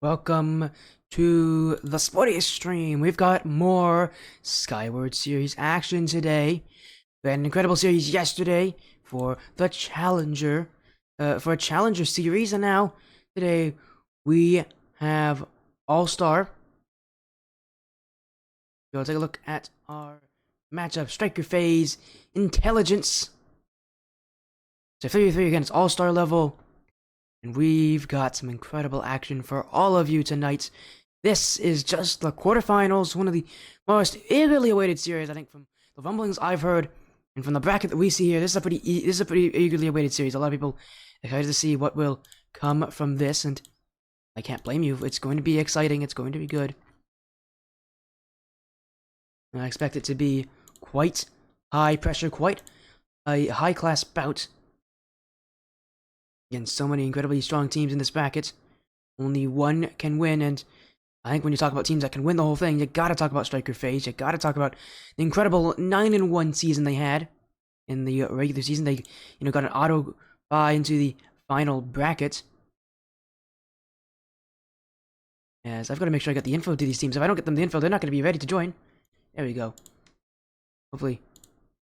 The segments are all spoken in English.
Welcome to the sportiest stream. We've got more Skyward series action today. We had an incredible series yesterday for the Challenger, for a Challenger series, and now today we have All-Star. We'll take a look at our matchup: Stryker phase, Intelligence. So 3v3 against All-Star level. And we've got some incredible action for all of you tonight. This is just the quarterfinals, one of the most eagerly awaited series, I think, from the rumblings I've heard, and from the bracket that we see here. This is a pretty eagerly awaited series. A lot of people excited to see what will come from this, and I can't blame you. It's going to be exciting. It's going to be good. And I expect it to be quite high pressure, quite a high class bout. Again, so many incredibly strong teams in this bracket. Only one can win, and I think when you talk about teams that can win the whole thing, you gotta talk about Stryker phase. You gotta talk about the incredible 9-1 season they had in the regular season. They, got an auto bye into the final bracket. As I've got to make sure I get the info to these teams. If I don't get them the info, they're not going to be ready to join. There we go. Hopefully,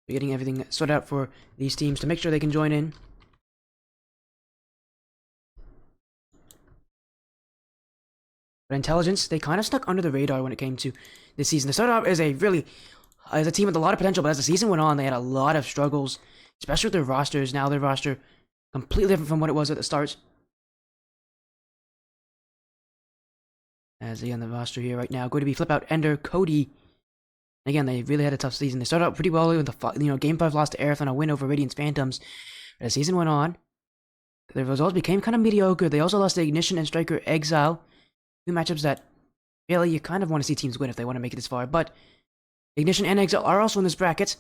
we're getting everything sorted out for these teams to make sure they can join in. But Intelligence, they kind of stuck under the radar when it came to this season. They started out as a team with a lot of potential, but as the season went on, they had a lot of struggles, especially with their rosters. Now their roster completely different from what it was at the start. As again, the roster here right now going to be Flip Out, Ender, Cody. Again, they really had a tough season. They started out pretty well with the Game 5 loss to Aerith and a win over Radiance Phantoms. As the season went on, the results became kind of mediocre. They also lost to Ignition and Stryker Exile. Two matchups that really you kind of want to see teams win if they want to make it this far. But Ignition and Exile are also in this bracket.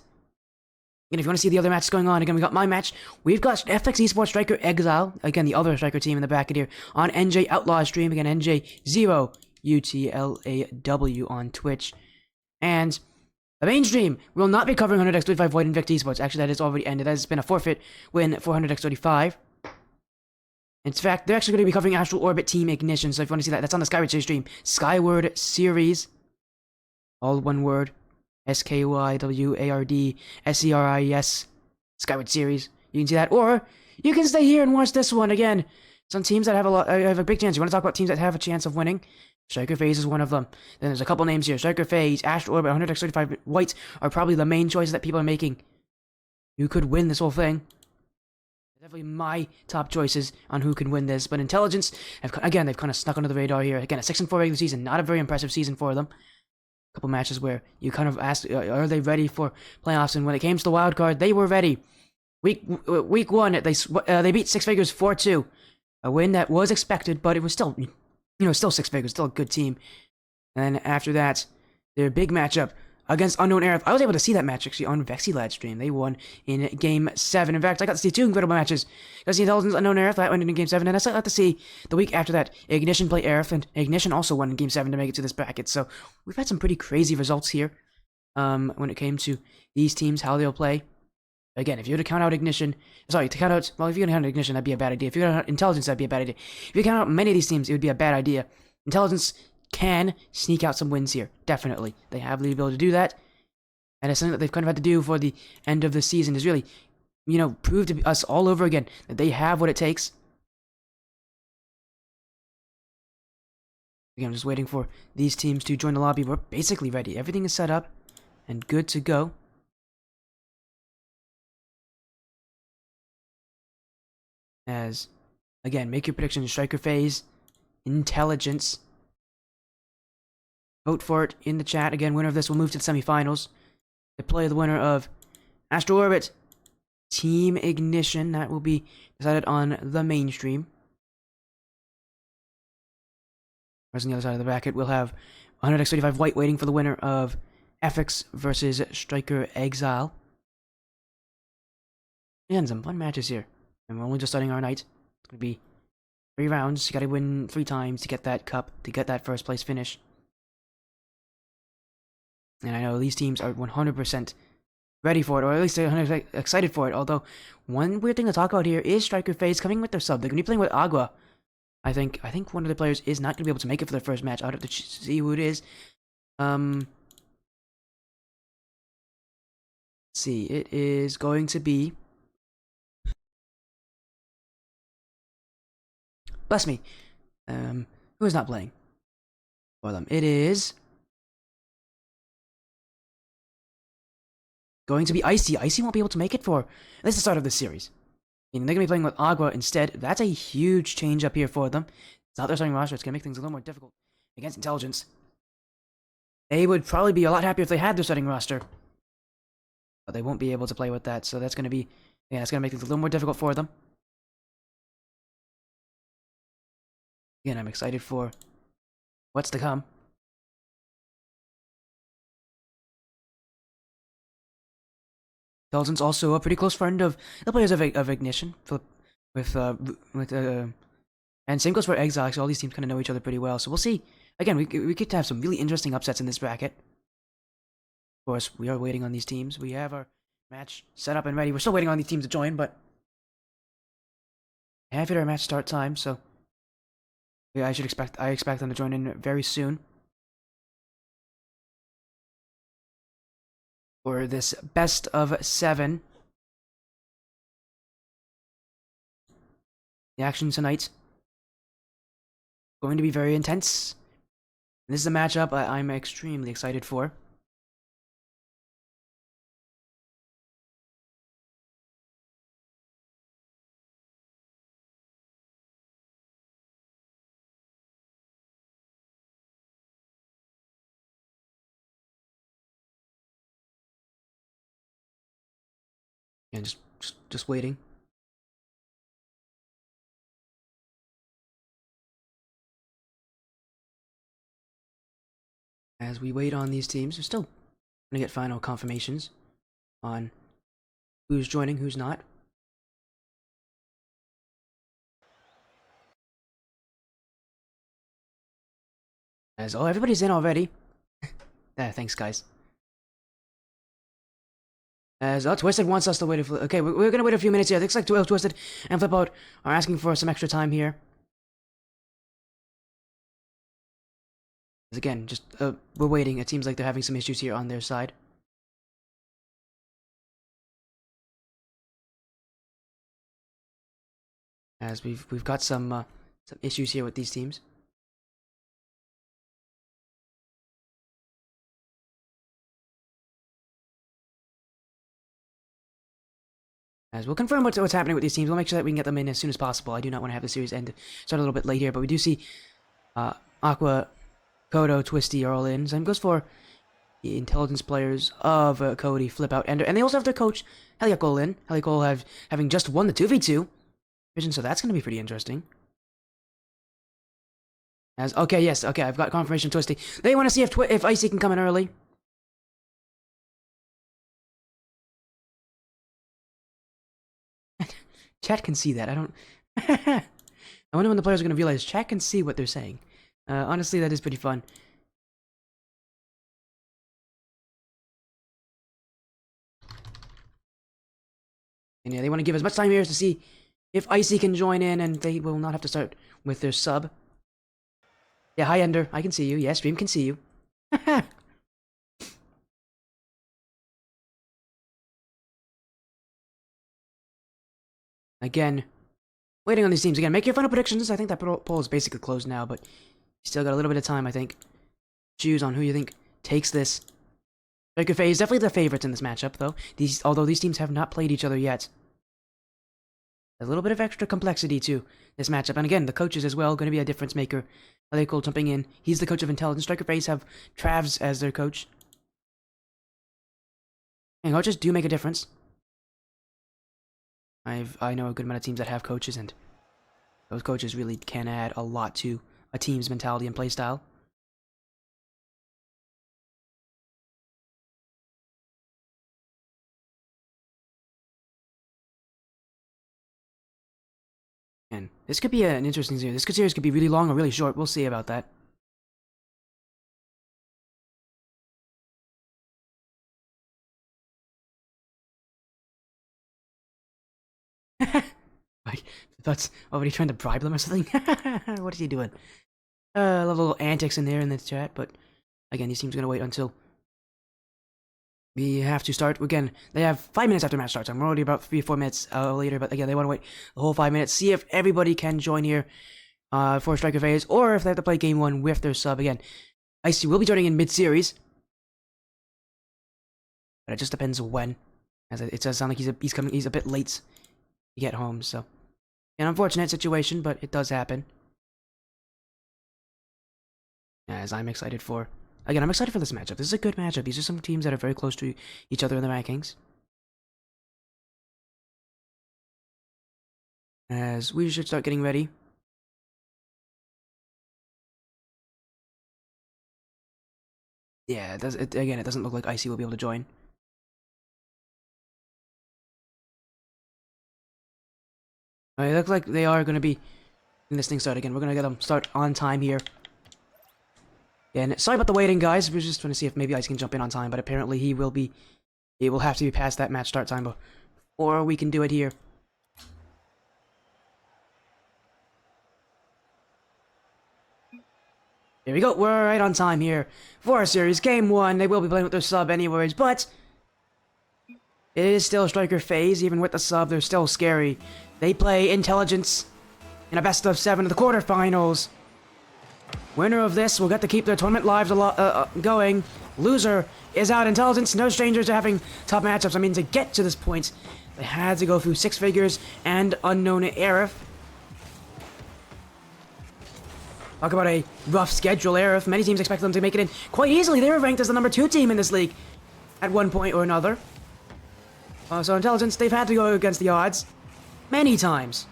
And if you want to see the other matches going on, again, we got my match. We've got FX Esports Stryker Exile, again, the other Stryker team in the bracket here, on NJ Outlaw stream. Again, NJ0UTLAW on Twitch. And the main stream will not be covering 100x35 Void and Vic Esports. Actually, that has already ended. That has been a forfeit win for 100x35. In fact, they're actually going to be covering Astral Orbit Team Ignition, so if you want to see that, that's on the Skyward Series stream. Skyward Series. All one word. SKYWARD Skyward Series. You can see that. Or, you can stay here and watch this one. Again, some teams that have a big chance. You want to talk about teams that have a chance of winning? Stryker phase is one of them. Then there's a couple names here. Stryker phase, Astral Orbit, 100x35 White are probably the main choices that people are making. You could win this whole thing. Definitely my top choices on who can win this. But Intelligence, again, they've kind of snuck under the radar here. Again, a 6-4 regular season, not a very impressive season for them. A couple matches where you kind of ask, are they ready for playoffs? And when it came to the wild card, they were ready. Week one, they beat Six Figures 4-2, a win that was expected, but it was still, still Six Figures, still a good team. And after that, their big matchup against Unknown Aerith. I was able to see that match actually on Vexilad stream. They won in Game 7. In fact, I got to see two incredible matches. I got to see Intelligence, Unknown Aerith, that went in Game 7, and I still got to see the week after that, Ignition play Aerith, and Ignition also won in Game 7 to make it to this bracket. So we've had some pretty crazy results here when it came to these teams, how they'll play. Again, if you were to count out Ignition, if you're going to count out Ignition, that'd be a bad idea. If you're going to count out Intelligence, that'd be a bad idea. If you count out many of these teams, it would be a bad idea. Intelligence can sneak out some wins here, definitely. They have the ability to do that. And it's something that they've kind of had to do for the end of the season is really, prove to us all over again that they have what it takes. Again, I'm just waiting for these teams to join the lobby. We're basically ready. Everything is set up and good to go. As, again, make your prediction. Stryker phase, Intelligence. Vote for it in the chat. Again, winner of this will move to the semifinals. They play the winner of Astral Orbit, Team Ignition. That will be decided on the mainstream. Whereas on the other side of the bracket, we'll have 100x35 White waiting for the winner of FX versus Stryker Exile. And some fun matches here. And we're only just starting our night. It's going to be 3 rounds. You got to win 3 times to get that cup, to get that first place finish. And I know these teams are 100% ready for it, or at least they're 100% excited for it. Although, one weird thing to talk about here is Stryker phase coming with their sub. They're going to be playing with Agua. I think one of the players is not going to be able to make it for their first match. I'd have to see who it is. Let's see, it is going to be. Bless me. Who is not playing for them? It is going to be Icy. Icy won't be able to make it for at least the start of this series. And they're going to be playing with Agua instead. That's a huge change up here for them. It's not their starting roster. It's going to make things a little more difficult against Intelligence. They would probably be a lot happier if they had their starting roster. But they won't be able to play with that. So that's going to be, yeah, it's going to make things a little more difficult for them. Again, I'm excited for what's to come. Intelligence also a pretty close friend of the players of Ignition. And same goes for Exile. So all these teams kind of know each other pretty well. So we'll see. Again, we get to have some really interesting upsets in this bracket. Of course, we are waiting on these teams. We have our match set up and ready. We're still waiting on these teams to join, but I have hit our match start time, so yeah, I expect them to join in very soon. For this best of 7. The action tonight going to be very intense. This is a matchup I'm extremely excited for. And just waiting. As we wait on these teams, we're still going to get final confirmations on who's joining, who's not. As oh, everybody's in already. Thanks, guys. As Twisted wants us to wait. Okay, we're gonna wait a few minutes here. It looks like Twisted and Flipout are asking for some extra time here. As again, just we're waiting. It seems like they're having some issues here on their side. As we've got some issues here with these teams. As we'll confirm what's happening with these teams. We'll make sure that we can get them in as soon as possible. I do not want to have the series end start a little bit late here, but we do see Aqua, Kodo, Twisty are all in. Same goes for the intelligence players of Cody, Flipout, Ender, and they also have their coach Heliacol in. Heliacol having just won the 2v2 division, so that's going to be pretty interesting. As okay, yes, okay, I've got confirmation, Twisty. They want to see if Icy can come in early. Chat can see that. I don't. I wonder when the players are going to realize chat can see what they're saying. Honestly, that is pretty fun. And yeah, they want to give as much time here to see if Icy can join in, and they will not have to start with their sub. Yeah, hi Ender, I can see you. Yeah, stream can see you. Again, waiting on these teams. Again, make your final predictions. I think that poll is basically closed now, but you still got a little bit of time, I think. Choose on who you think takes this. Stryker is definitely the favorites in this matchup, though. Although these teams have not played each other yet. A little bit of extra complexity to this matchup. And again, the coaches as well, going to be a difference maker. Heliacol jumping in. He's the coach of Intelligence. Stryker have Travs as their coach. And coaches do make a difference. I know a good amount of teams that have coaches, and those coaches really can add a lot to a team's mentality and playstyle. And this could be an interesting series. This series could be really long or really short. We'll see about that. That's already trying to bribe them or something. What is he doing? A little antics in there in the chat, but again, these teams are gonna wait until we have to start. Again, they have 5 minutes after match starts. I'm already about 3 or 4 minutes later, but again, they want to wait the whole 5 minutes, see if everybody can join here for Stryker phase, or if they have to play game 1 with their sub. Again, Icy will be joining in mid-series, but it just depends when. As it does sound like he's a bit late to get home, so an unfortunate situation, but it does happen. As I'm excited for... Again, I'm excited for this matchup. This is a good matchup. These are some teams that are very close to each other in the rankings. As we should start getting ready. Yeah, again, it doesn't look like Icy will be able to join. It looks like they are going to be getting this thing started again. We're going to get them start on time here. And sorry about the waiting, guys. We're just trying to see if maybe Ice can jump in on time, but apparently he will have to be past that match start time before we can do it here. Here we go. We're right on time here for our series. Game 1. They will be playing with their sub anyways, but it is still a Stryker phase. Even with the sub, they're still scary. They play Intelligence in a best of 7 of the quarterfinals. Winner of this will get to keep their tournament lives going. Loser is out. Intelligence, no strangers to having tough matchups. I mean, to get to this point, they had to go through 6 figures and unknown Aerith. Talk about a rough schedule, Aerith. Many teams expect them to make it in quite easily. They were ranked as the number 2 team in this league at one point or another. So Intelligence, they've had to go against the odds many times.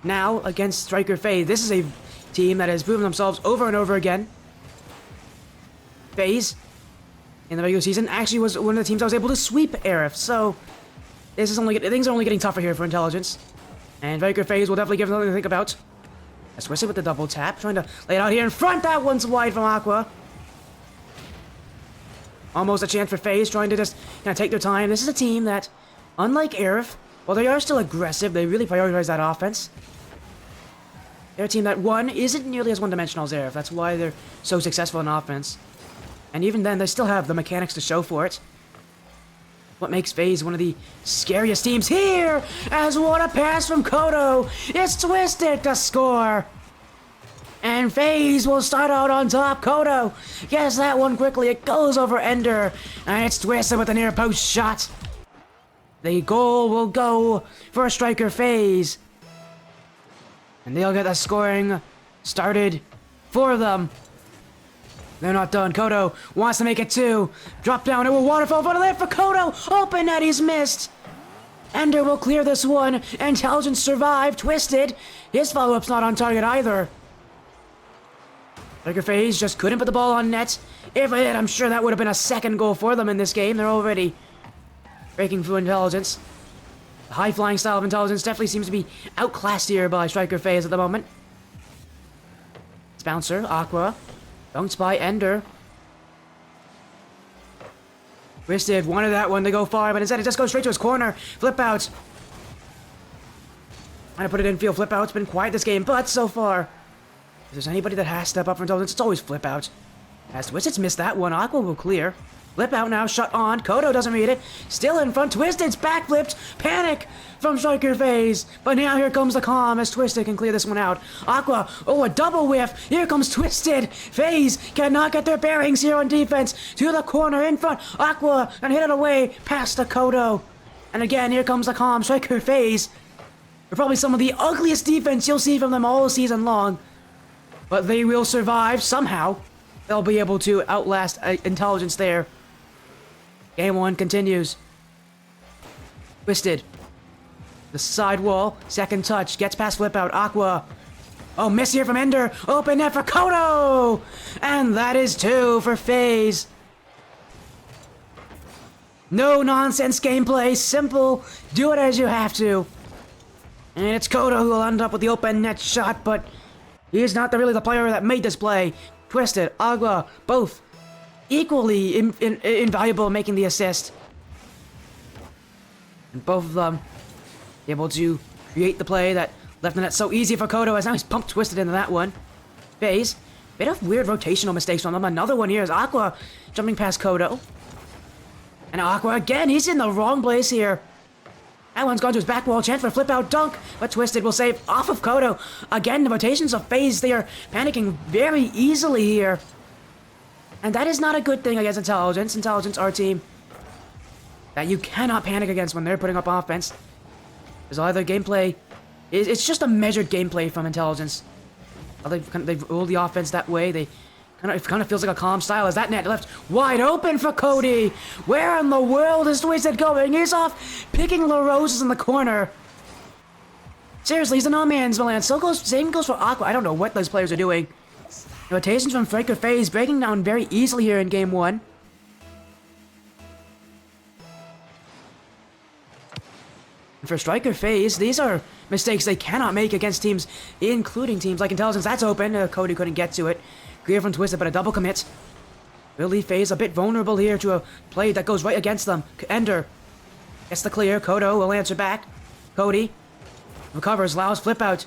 Now, against Stryker phase, this is a team that has proven themselves over and over again. FaZe, in the regular season, actually was one of the teams that was able to sweep Aerith, so things are only getting tougher here for Intelligence. And Stryker phase will definitely give them something to think about. Especially with the double tap, trying to lay it out here in front. That one's wide from Aqua. Almost a chance for FaZe, trying to just take their time. This is a team that, unlike Aerith, while they are still aggressive, they really prioritize that offense. They're a team that, one, isn't nearly as one-dimensional as Aerith. That's why they're so successful in offense. And even then, they still have the mechanics to show for it. What makes FaZe one of the scariest teams here? As what a pass from Kodo! It's Twisted to score! And FaZe will start out on top. Kodo gets that one quickly. It goes over Ender. And it's Twisted with a near post shot. The goal will go for a Stryker phase. And they'll get the scoring started for them. They're not done. Kodo wants to make it 2. Drop down. It will waterfall for the left for Kodo. Open net. He's missed. Ender will clear this one. Intelligence survived. Twisted. His follow-up's not on target either. Stryker phase just couldn't put the ball on net. If it did, I'm sure that would have been a second goal for them in this game. They're already breaking through Intelligence. The high-flying style of Intelligence definitely seems to be outclassed here by Stryker phase at the moment. It's Bouncer, Aqua, dunked by Ender. Twisted wanted that one to go far, but instead it just goes straight to his corner. Flip out. Trying to put it in field. Flip out. It's been quiet this game, but so far, if there's anybody that has to step up for Intelligence, it's always Flip out. As Twisted's missed that one, Aqua will clear. Flip out now, shut on. Kodo doesn't read it. Still in front. Twisted's backflipped. Panic from Stryker phase. But now here comes the calm as Twisted can clear this one out. Aqua, oh, a double whiff. Here comes Twisted. FaZe cannot get their bearings here on defense. To the corner in front. Aqua, and hit it away past the Kodo. And again, here comes the calm. Stryker phase. They're probably some of the ugliest defense you'll see from them all season long. But they will survive somehow. They'll be able to outlast Intelligence there. Game 1 continues. Twisted. The side wall. Second touch. Gets past Flip out. Aqua. Oh, miss here from Ender. Open net for Kodo! And that is 2 for FaZe. No nonsense gameplay. Simple. Do it as you have to. And it's Kodo who will end up with the open net shot, but he is not really the player that made this play. Twisted, Aqua, both equally invaluable in making the assist. And both of them able to create the play that Left the net so easy for Kodo as now he's pumped twisted into that one. FaZe. Bit of weird rotational mistakes from them. Another one here is Aqua jumping past Kodo. And Aqua again, he's in the wrong place here. That one's gone to his back wall, chance for a flip out dunk, but Twisted will save off of Kodo. Again, the rotations of FaZe, they are panicking very easily here. And that is not a good thing against Intelligence. Intelligence, our team, that you cannot panic against when they're putting up offense. Because either gameplay, it's just a measured gameplay from Intelligence. They've ruled the offense that way. It kind of feels like a calm style as that net left wide open for Cody. Where in the world is Twisted going? He's off picking La Roses in the corner. Seriously, he's a no-man's land. Same goes for Aqua. I don't know what those players are doing. Rotations from Stryker FaZe breaking down very easily here in game 1. And for Stryker FaZe, these are mistakes they cannot make against teams, including teams like Intelligence. That's open. Cody couldn't get to it. Clear from Twisted, but a double commit. Will leave FaZe a bit vulnerable here to a play that goes right against them. Ender gets the clear. Kodo will answer back. Cody recovers. Lau's flip out.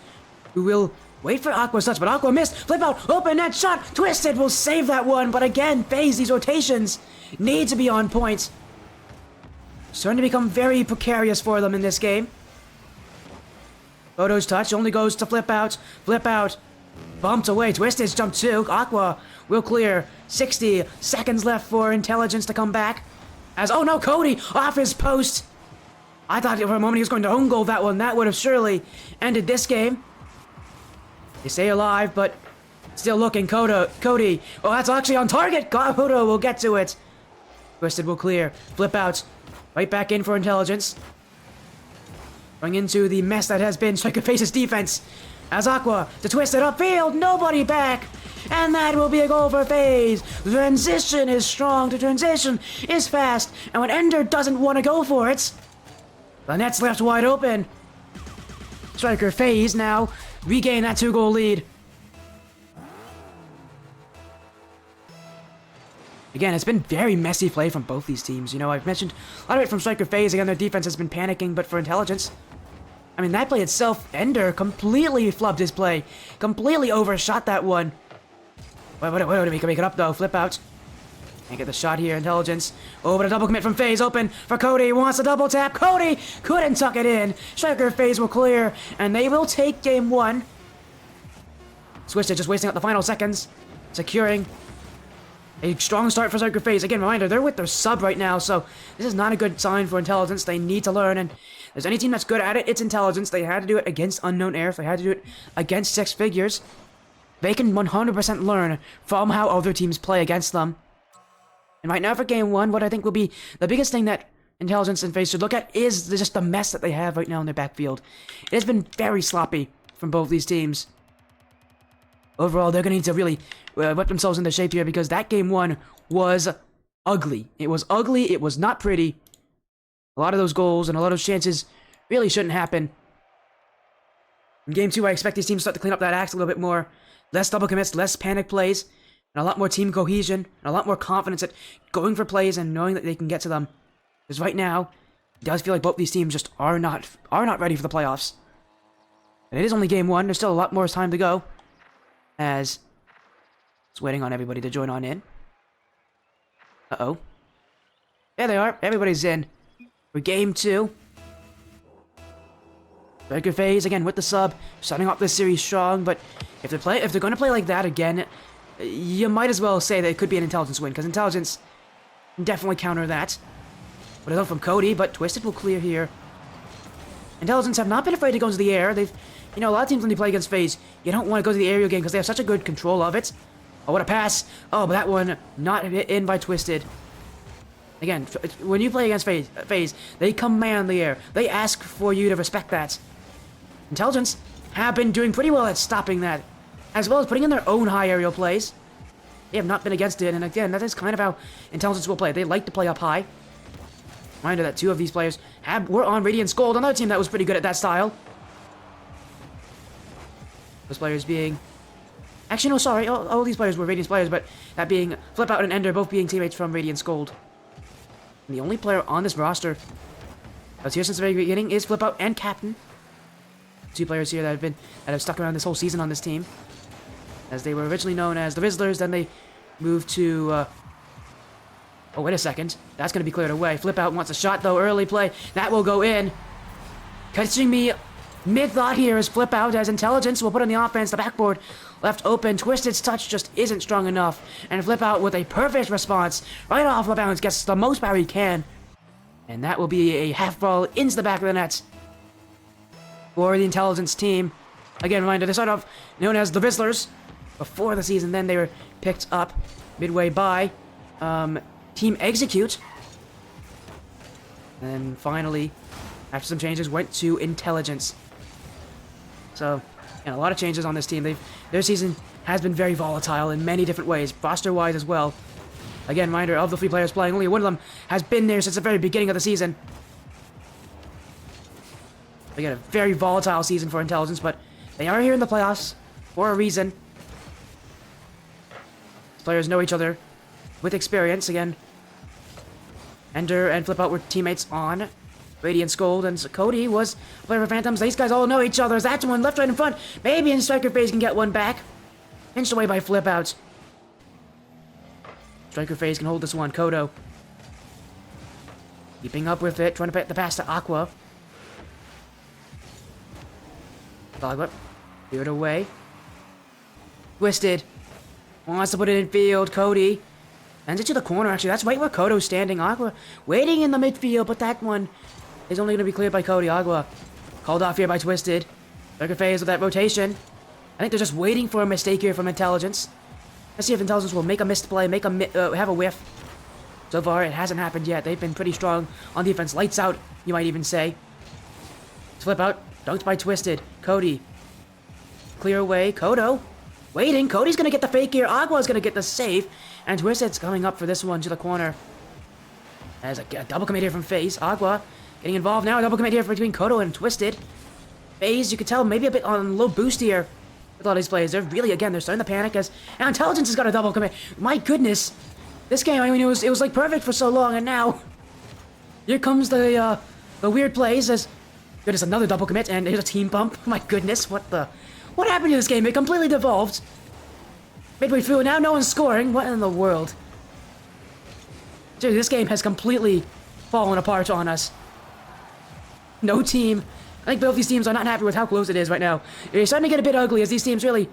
Who will wait for Aqua's touch, but Aqua missed. Flip out. Open net shot. Twisted will save that one. But again, FaZe, these rotations need to be on point. Starting to become very precarious for them in this game. Kodo's touch only goes to flip out. Flip out. Bumped away. Twisted's jump too. Aqua will clear. 60 seconds left for Intelligence to come back. As, oh no, Cody off his post. I thought for a moment he was going to own goal that one. That would have surely ended this game. They stay alive, but still looking. Cody. Oh, that's actually on target. Kodo will get to it. Twisted will clear. Flip out. Right back in for Intelligence. Going into the mess that has been Stryker FaZe's defense. As Aqua to Twisted upfield, nobody back. And that will be a goal for FaZe. The transition is strong, the transition is fast. And when Ender doesn't want to go for it, the net's left wide open. Stryker FaZe now regain that 2-goal lead. Again, it's been very messy play from both these teams. You know, I've mentioned a lot of it from Stryker FaZe. Again, their defense has been panicking, but for Intelligence, I mean, that play itself, Ender completely flubbed his play. Completely overshot that one. What do we make it up, though? Flip out. Can't get the shot here, Intelligence. Oh, but a double commit from FaZe open for Cody. Wants a double tap. Cody couldn't tuck it in. Stryker FaZe will clear, and they will take game 1. Switched it, just wasting out the final seconds. Securing a strong start for Stryker FaZe. Again, reminder, they're with their sub right now, so this is not a good sign for Intelligence. They need to learn, and if there's any team that's good at it, it's Intelligence. They had to do it against Unknown Air. If they had to do it against Six Figures, they can 100% learn from how other teams play against them. And right now for game 1, what I think will be the biggest thing that Intelligence and FaZe should look at is just the mess that they have right now in their backfield. It has been very sloppy from both these teams. Overall, they're going to need to really whip themselves into shape here because that game 1 was ugly. It was ugly. It was not pretty. A lot of those goals and a lot of those chances really shouldn't happen. In game 2, I expect these teams to start to clean up that act a little bit more. Less double commits, less panic plays, and a lot more team cohesion, and a lot more confidence at going for plays and knowing that they can get to them. Because right now, it does feel like both these teams just are not ready for the playoffs. And it is only game 1. There's still a lot more time to go. As it's waiting on everybody to join on in. Uh-oh. There they are. Everybody's in for game 2. Stryker FaZe again with the sub, starting off this series strong. But if they're going to play like that again, you might as well say that it could be an Intelligence win because Intelligence can definitely counter that. But it's out from Cody, but Twisted will clear here. Intelligence have not been afraid to go into the air. They've, you know, a lot of teams when they play against FaZe, you don't want to go to the aerial game because they have such a good control of it. Oh, what a pass! Oh, but that one not hit in by Twisted. Again, when you play against FaZe, they command the air. They ask for you to respect that. Intelligence have been doing pretty well at stopping that, as well as putting in their own high aerial plays. They have not been against it, and again, that is kind of how Intelligence will play. They like to play up high. Reminder that 2 of these players were on Radiant's Gold, another team that was pretty good at that style. Those players being... Actually, no, sorry. All these players were Radiant's players, but that being Flip Out and Ender, both being teammates from Radiant's Gold. And the only player on this roster that's here since the very beginning is Flip Out and Captain. two players here that have stuck around this whole season on this team. As they were originally known as the Rizzlers, then they moved to, oh, wait a second. That's going to be cleared away. Flip Out wants a shot, though. Early play. That will go in. Catching me mid-thought here is Flip Out, as Intelligence will put on the offense. The backboard left open. Twisted's touch just isn't strong enough. And Flip Out with a perfect response. Right off the bounce, gets the most power he can. And that will be a half ball into the back of the net for the Intelligence team. Again, reminder, they started off known as the Rizzlers before the season. Then they were picked up midway by Team Execute. And finally, after some changes, went to Intelligence. So, a lot of changes on this team. Their season has been very volatile in many different ways, roster-wise as well. Again, reminder, of the 3 players playing, only one of them has been there since the very beginning of the season. Again, a very volatile season for Intelligence, but they are here in the playoffs for a reason. Players know each other with experience. Again, Ender and Flip Out were teammates on Radiant Gold, and Cody was a player for Phantoms. These guys all know each other. That's one left, right, in front. Maybe in Stryker phase can get one back. Pinched away by Flip Out. Stryker phase can hold this one. Kodo keeping up with it, trying to get the pass to Aqua. Doglet cleared away. Twisted wants to put it in field. Cody sends it to the corner, actually. That's right where Kodo's standing. Aqua waiting in the midfield, but that one is only going to be cleared by Cody. Agua called off here by Twisted. Stryker phase with that rotation. I think they're just waiting for a mistake here from Intelligence. Let's see if Intelligence will make a missed play, have a whiff. So far, it hasn't happened yet. They've been pretty strong on defense. Lights out, you might even say. Flip Out, dunked by Twisted. Cody, clear away. Kodo, waiting. Cody's going to get the fake here. Agua's going to get the save. And Twisted's coming up for this one to the corner. As a double commit here from FaZe. Agua getting involved now. A double commit here between Kodo and Twisted. FaZe, you could tell, maybe a bit on low boost here with all these plays. They're really, again, they're starting to panic as now Intelligence has got a double commit. My goodness. This game, I mean, it was like perfect for so long, and now here comes the weird plays as goodness, another double commit, and here's a team bump. My goodness, what happened to this game? It completely devolved. Midway through, now no one's scoring. What in the world? Dude, this game has completely fallen apart on us. No team. I think both these teams are not happy with how close it is right now. It's starting to get a bit ugly as these teams really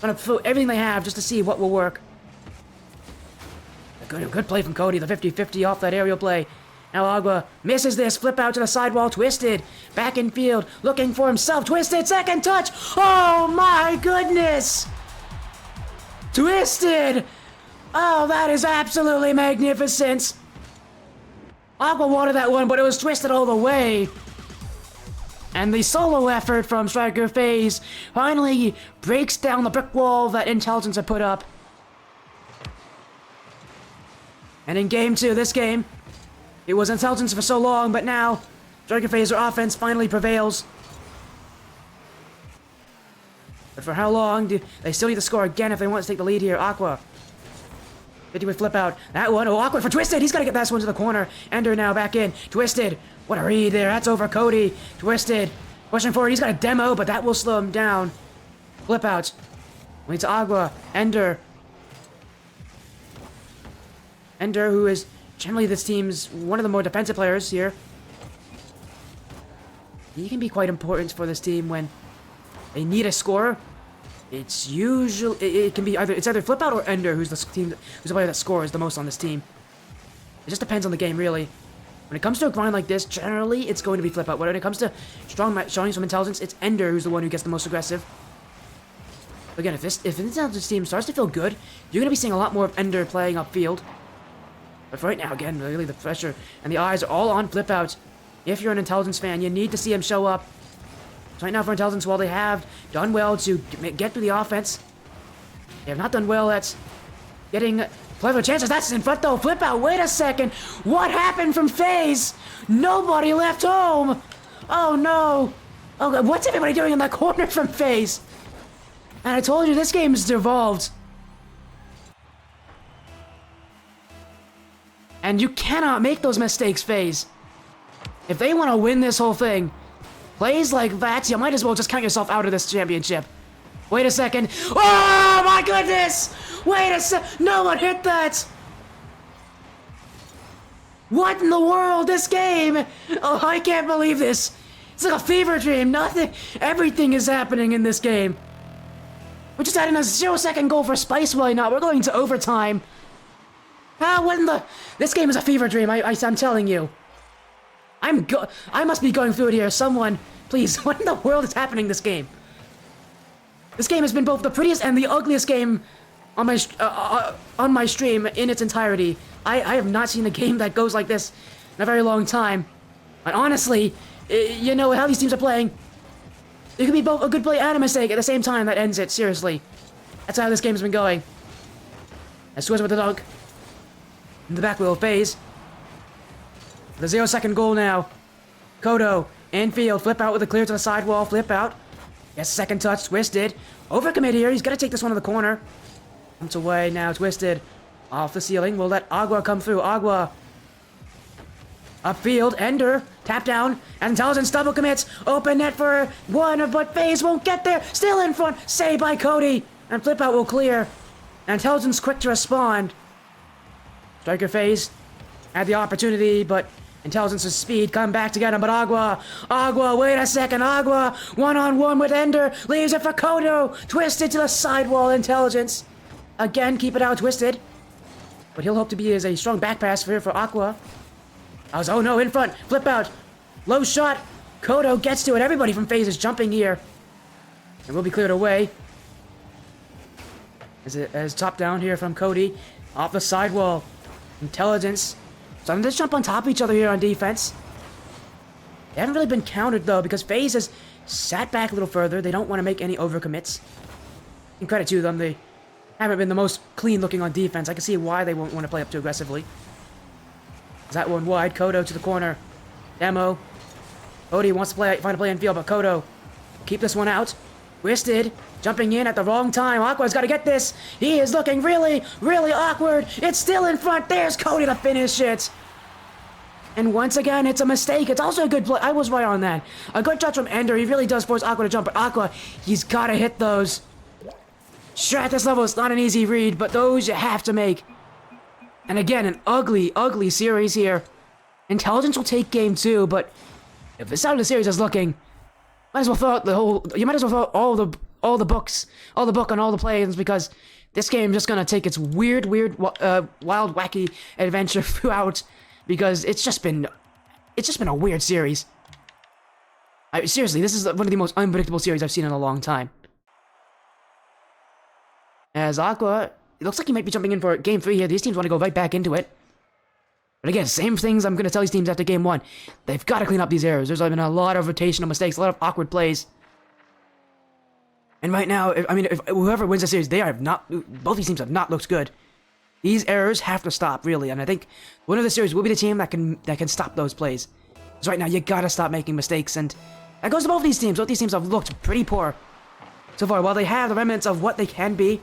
want to throw everything they have just to see what will work. A good play from Cody, the 50-50 off that aerial play. Now Agua misses this, Flip Out to the sidewall. Twisted, back in field, looking for himself. Twisted, second touch. Oh my goodness! Twisted! Oh, that is absolutely magnificent. Agua wanted that one, but it was Twisted all the way. And the solo effort from Stryker FaZe finally breaks down the brick wall that Intelligence had put up. And in game 2, this game, it was Intelligence for so long, but now Stryker FaZe, their offense finally prevails. But for how long do they still need to score again if they want to take the lead here? Aqua 50 with Flip Out. That one, oh, awkward for Twisted. He's got to get that one to the corner. Ender now back in. Twisted. What a read there. That's over Cody. Twisted. Pushing forward. He's got a demo, but that will slow him down. Flip Out. Leads to Agua. Ender. Ender, who is generally this team's one of the more defensive players here. He can be quite important for this team when they need a scorer. It's usually it can be either Flip Out or Ender who's the player that scores the most on this team. It just depends on the game, really. When it comes to a grind like this, generally it's going to be Flip Out. But when it comes to strong showings from Intelligence, it's Ender who's the one who gets the most aggressive. Again, if the Intelligence team starts to feel good, you're going to be seeing a lot more of Ender playing upfield. But right now, again, really the pressure and the eyes are all on Flip Out. If you're an Intelligence fan, you need to see him show up. So right now for Intelligence, while they have done well to get through the offense, they have not done well at getting clever chances. That's in front though. Flip Out, wait a second. What happened from FaZe? Nobody left home. Oh no. Oh God, what's everybody doing in that corner from FaZe? And I told you, this game is devolved. And you cannot make those mistakes, FaZe. If they want to win this whole thing, Plays like that, you might as well just count yourself out of this championship. Wait a second. Oh my goodness! Wait a sec. No one hit that! What in the world? This game? Oh, I can't believe this. It's like a fever dream. Nothing. Everything is happening in this game. We just had in a 0-second goal for Spice. Why not? We're going to overtime. What in the? This game is a fever dream. I'm telling you. I must be going through it here. Someone, please. What in the world is happening in this game? This game has been both the prettiest and the ugliest game on my stream in its entirety. I have not seen a game that goes like this in a very long time. And honestly, you know how these teams are playing. It could be both a good play and a mistake at the same time that ends it, seriously. That's how this game's been going. As Swiss with the dunk. In the back wheel phase. The 0-second goal now. Kodo, infield, flip out with a clear to the sidewall, flip out. Yes, second touch, Twisted. Overcommit here, he's gonna take this one to the corner. Comes away now, Twisted. Off the ceiling, we'll let Agua come through. Agua. Upfield, Ender, tap down, and Intelligence double commits. Open net for one, but FaZe won't get there. Still in front, saved by Cody. And flip out will clear. Intelligence quick to respond. Stryker FaZe had the opportunity, but Intelligence's speed come back to get him, but Agua, wait a second, Agua, one-on-one with Ender, leaves it for Kodo, Twisted to the sidewall, Intelligence. Again, keep it out, Twisted. But he'll hope to be as a strong back pass for Aqua. Oh no, in front, flip out, low shot, Kodo gets to it, everybody from FaZe is jumping here. And will be cleared away. As top down here from Cody, off the sidewall, Intelligence. So I'm just jump on top of each other here on defense. They haven't really been countered though because FaZe has sat back a little further. They don't want to make any overcommits. And credit to them, they haven't been the most clean looking on defense. I can see why they won't want to play up too aggressively. Is that one wide? Kodo to the corner. Demo. Cody wants to find a play in field, but Kodo keep this one out. Twisted, jumping in at the wrong time. Aqua's got to get this. He is looking really, really awkward. It's still in front. There's Cody to finish it. And once again, it's a mistake. It's also a good play. I was right on that. A good touch from Ender. He really does force Aqua to jump, but Aqua, he's got to hit those. Sure, at this level, it's not an easy read, but those you have to make. And again, an ugly, ugly series here. Intelligence will take game 2, but if this how the series is looking, might as well throw out the whole. You might as well throw out all the book on all the plays because this game is just gonna take its weird, wild, wacky adventure throughout because it's just been a weird series. Seriously, this is one of the most unpredictable series I've seen in a long time. As Aqua, it looks like he might be jumping in for game 3 here. These teams want to go right back into it. But again, same things I'm going to tell these teams after game 1. They've got to clean up these errors. There's been a lot of rotational mistakes, a lot of awkward plays. And right now, if whoever wins the series, both these teams have not looked good. These errors have to stop, really. And I think one of the series will be the team that can stop those plays. Because right now, you got to stop making mistakes. And that goes to both these teams. Both these teams have looked pretty poor so far. While they have the remnants of what they can be,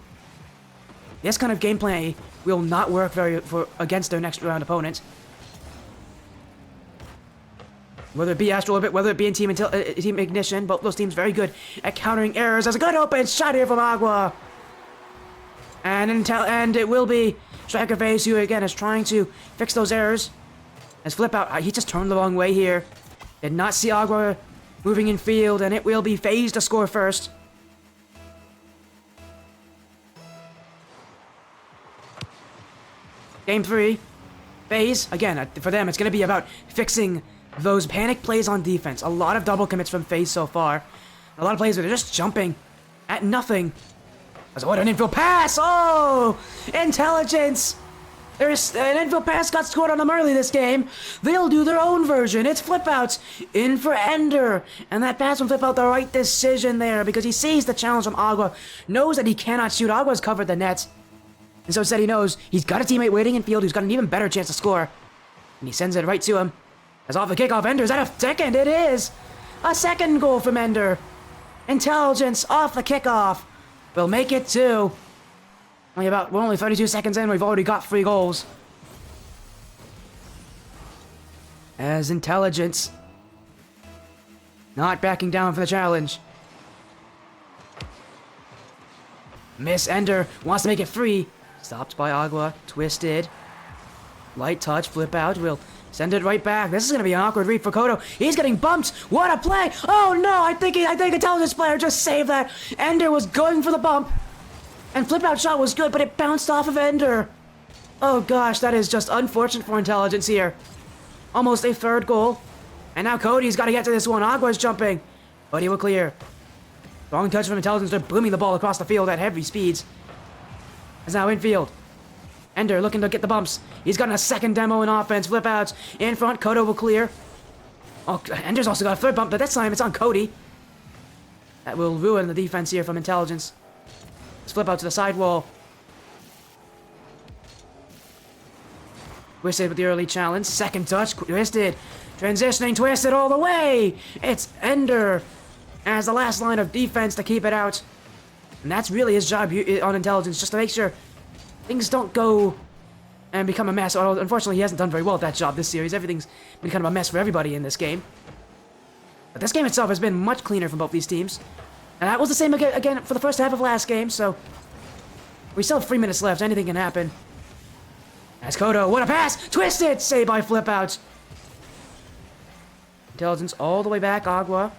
this kind of gameplay will not work against their next round opponent. Whether it be Astral Orbit, whether it be in Team Ignition, both those teams very good at countering errors. There's a good open shot here from Agua. And it will be Stryker FaZe who again is trying to fix those errors. As flip out, he just turned the wrong way here. Did not see Agua moving in field, and it will be FaZe to score first. Game 3, FaZe, again, for them, it's going to be about fixing those panic plays on defense. A lot of double commits from FaZe so far. A lot of plays where they're just jumping at nothing. What an infield pass! Oh! Intelligence! There's an infield pass got scored on them early this game. They'll do their own version. It's flip outs in for Ender. And that pass from flip out, the right decision there because he sees the challenge from Agua, knows that he cannot shoot. Agua's covered the net. And so instead he knows he's got a teammate waiting in field who's got an even better chance to score. And he sends it right to him. As off the kickoff, Ender, is that a second? It is! A second goal from Ender. Intelligence off the kickoff. We'll make it 2. We're only 32 seconds in, we've already got 3 goals. As Intelligence not backing down for the challenge. Miss Ender wants to make it free. Stopped by Agua, twisted. Light touch, flip out, will send it right back. This is gonna be an awkward read for Kodo. He's getting bumped. What a play! Oh no! I think Intelligence player just saved that. Ender was going for the bump, and flip out shot was good, but it bounced off of Ender. Oh gosh, that is just unfortunate for Intelligence here. Almost a third goal, and now Cody's got to get to this one. Agua's jumping, but he will clear. Wrong touch from Intelligence. They're booming the ball across the field at heavy speeds. It's now infield. Ender looking to get the bumps. He's got a second demo in offense. Flip outs. In front, Kodo will clear. Oh, Ender's also got a third bump, but this time it's on Cody. That will ruin the defense here from Intelligence. Let's flip out to the side wall. Twisted with the early challenge. Second touch. Twisted. Transitioning. Twisted all the way. It's Ender as the last line of defense to keep it out. And that's really his job on Intelligence, just to make sure things don't go and become a mess. Although, unfortunately, he hasn't done very well at that job this series. Everything's been kind of a mess for everybody in this game. But this game itself has been much cleaner from both these teams. And that was the same again for the first half of last game, so we still have 3 minutes left. Anything can happen. As Kodo, what a pass! Twisted! Saved by flip out. Intelligence all the way back. Agua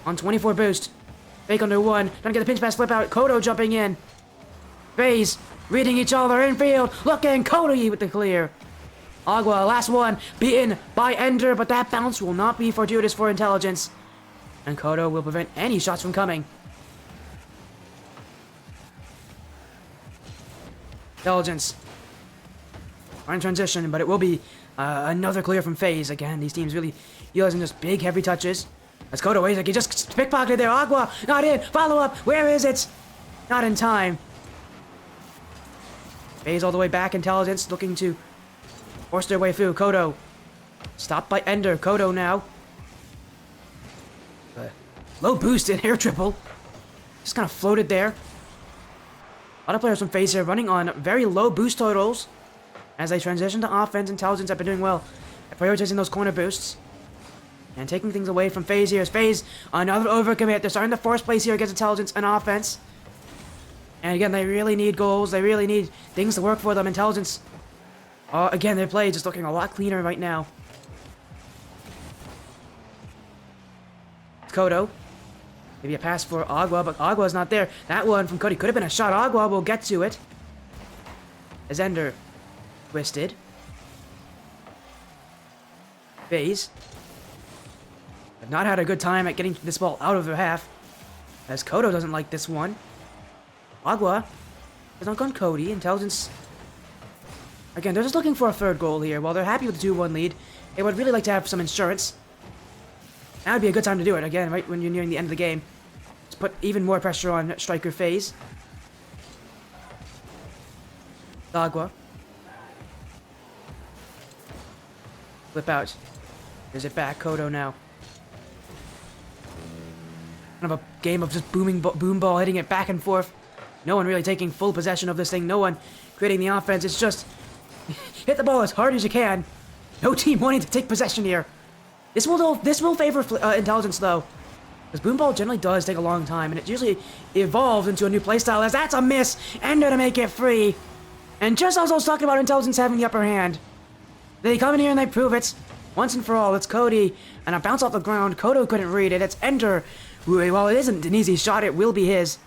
on 24 boost. Fake under 1. Trying to get the pinch pass flip out. Kodo jumping in. FaZe reading each other infield. Looking. Kodo with the clear. Agua, last one. Beaten by Ender, but that bounce will not be fortuitous for Intelligence. And Kodo will prevent any shots from coming. Intelligence. Are in transition, but it will be another clear from FaZe. Again, these teams really using just big, heavy touches. As Kodo waits, like he just pickpocketed there. Agua, not in. Follow up. Where is it? Not in time. FaZe all the way back. Intelligence looking to force their way through. Kodo. Stopped by Ender. Kodo now. Low boost in air triple. Just kind of floated there. A lot of players from FaZe here running on very low boost totals. As they transition to offense, Intelligence have been doing well at prioritizing those corner boosts. And taking things away from FaZe here. As FaZe, another overcommit. They're starting to force plays here against Intelligence and offense. And again, they really need goals. They really need things to work for them. Intelligence, again, their play just looking a lot cleaner right now. Kodo. Maybe a pass for Agua, but Agua's not there. That one from Cody could have been a shot. Agua will get to it. As Ender twisted. FaZe have not had a good time at getting this ball out of their half. As Kodo doesn't like this one. Agua has not gone Cody. Intelligence. Again, they're just looking for a third goal here. While they're happy with the 2-1 lead, they would really like to have some insurance. That would be a good time to do it, again, right when you're nearing the end of the game. Just put even more pressure on Stryker FaZe. Agua. Flip out. There's it back. Kodo now. Kind of a game of just boom ball, hitting it back and forth. No one really taking full possession of this thing. No one creating the offense. It's just hit the ball as hard as you can. No team wanting to take possession here. This will favor Intelligence, though. Because boom ball generally does take a long time, and it usually evolves into a new playstyle, as that's a miss. Ender to make it free. And just as I was talking about Intelligence having the upper hand, they come in here and they prove it. Once and for all, it's Cody. And a bounce off the ground. Kodo couldn't read it. It's Ender. While it isn't an easy shot, it will be his.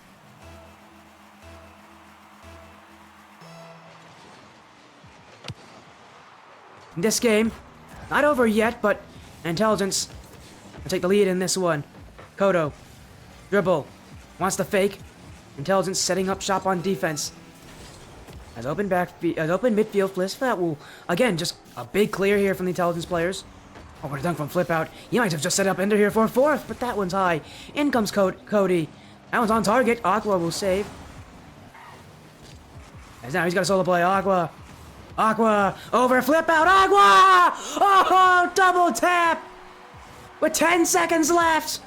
This game, not over yet, but Intelligence will take the lead in this one. Kodo, dribble, wants to fake. Intelligence setting up shop on defense. As open midfield flip, that will, again, just a big clear here from the Intelligence players. Oh, what a dunk from flip out. He might have just set up Ender here for a fourth, but that one's high. In comes Cody. That one's on target. Agua will save. As now he's got a solo play. Agua, over flip out. Agua! Oh, double tap! With 10 seconds left.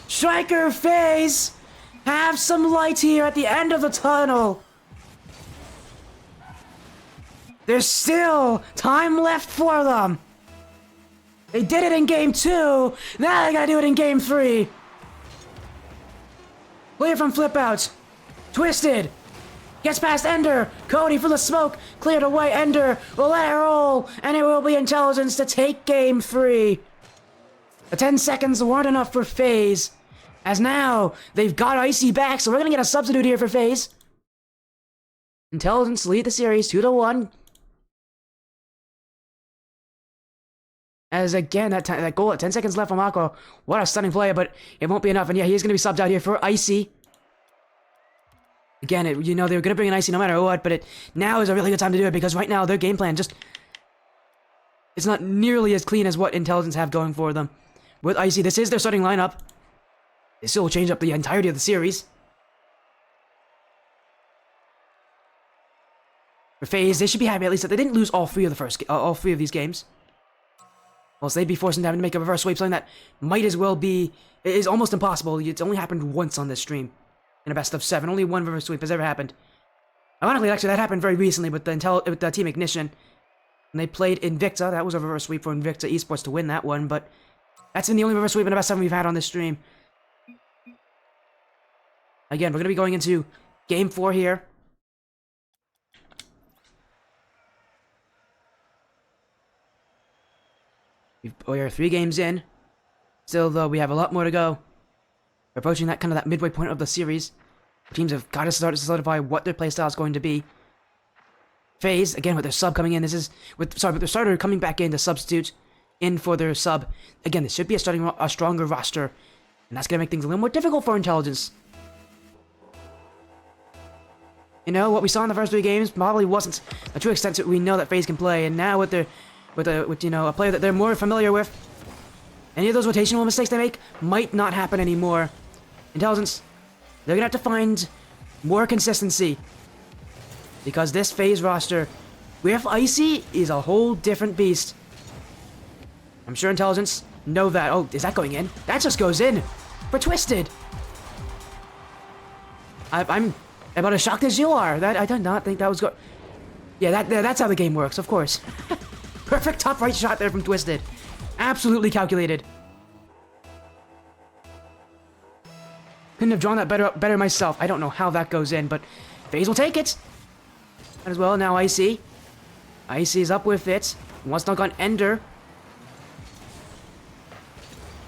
Stryker FaZe have some light here at the end of the tunnel. There's still time left for them. They did it in game 2! Now they gotta do it in game 3! Clear from flip outs. Twisted! Gets past Ender! Cody for the smoke! Cleared away, Ender will let it roll! And it will be Intelligence to take game 3! The 10 seconds weren't enough for FaZe, as now they've got Icy back, so we're gonna get a substitute here for FaZe. Intelligence lead the series 2-1. As again, that goal at 10 seconds left from Aqua. What a stunning play, but it won't be enough. And yeah, he's going to be subbed out here for Icy. Again, you know, they were going to bring in Icy no matter what, but now is a really good time to do it because right now their game plan just... It's not nearly as clean as what Intelligence have going for them. With Icy, this is their starting lineup. They still will change up the entirety of the series. For FaZe, they should be happy at least that they didn't lose all three of these games. Else they'd be forced into having to make a reverse sweep, something that might as well be... It is almost impossible. It's only happened once on this stream. In a best of 7. Only one reverse sweep has ever happened. Ironically, actually, that happened very recently with the Team Ignition. When they played Invicta, that was a reverse sweep for Invicta Esports to win that one, but... That's been the only reverse sweep in a best 7 we've had on this stream. Again, we're going to be going into Game 4 here. We are 3 games in. Still, though, we have a lot more to go. We're approaching that midway point of the series. Teams have got to start to solidify what their playstyle is going to be. FaZe, again, with their sub coming in, with their starter coming back in to substitute in for their sub. Again, this should be a stronger roster, and that's going to make things a little more difficult for Intelligence. You know, what we saw in the first 3 games probably wasn't a true extent that we know that FaZe can play, and now with you know, a player that they're more familiar with, any of those rotational mistakes they make might not happen anymore. Intelligence, they're gonna have to find more consistency, because this FaZe roster with Icy is a whole different beast. I'm sure Intelligence know that. Oh, is that going in? That just goes in for Twisted. I'm about as shocked as you are. I did not think that was Yeah, that's how the game works, of course. Perfect top right shot there from Twisted. Absolutely calculated. Couldn't have drawn that better myself. I don't know how that goes in, but FaZe will take it. Might as well. Now Icy. Icy's up with it. Wants to knock on Ender.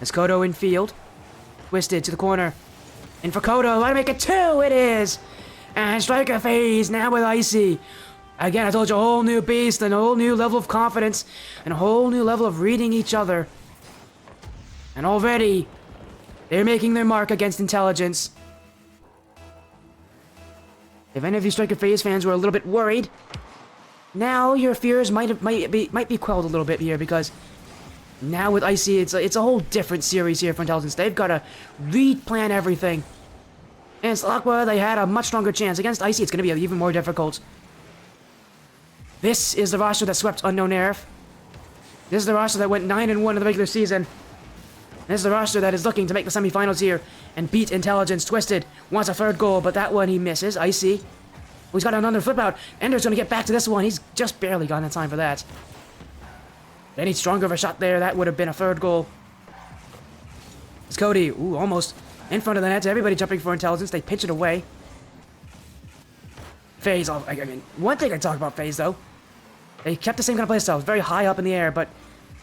As Kodo in field. Twisted to the corner. In for Kodo. Let him make it 2. It is. And Stryker FaZe now with Icy. Again, I told you, a whole new beast, and a whole new level of confidence, and a whole new level of reading each other. And already, they're making their mark against Intelligence. If any of you Stryker FaZe fans were a little bit worried, now your fears might be quelled a little bit here, because now with Icy, it's a whole different series here for Intelligence. They've got to replan everything. Against Aqua, they had a much stronger chance. Against Icy, it's going to be even more difficult. This is the roster that swept Unknown Aerith. This is the roster that went 9-1 in the regular season. This is the roster that is looking to make the semifinals here and beat Intelligence. Twisted wants a 3rd goal, but that one he misses. Icy. He's got another flip out. Ender's going to get back to this one. He's just barely gotten in time for that. They need stronger of a shot there. That would have been a 3rd goal. It's Cody. Ooh, almost in front of the net. Everybody jumping for Intelligence. They pitch it away. FaZe. I mean, one thing I talk about FaZe, though. They kept the same kind of playstyle, very high up in the air, but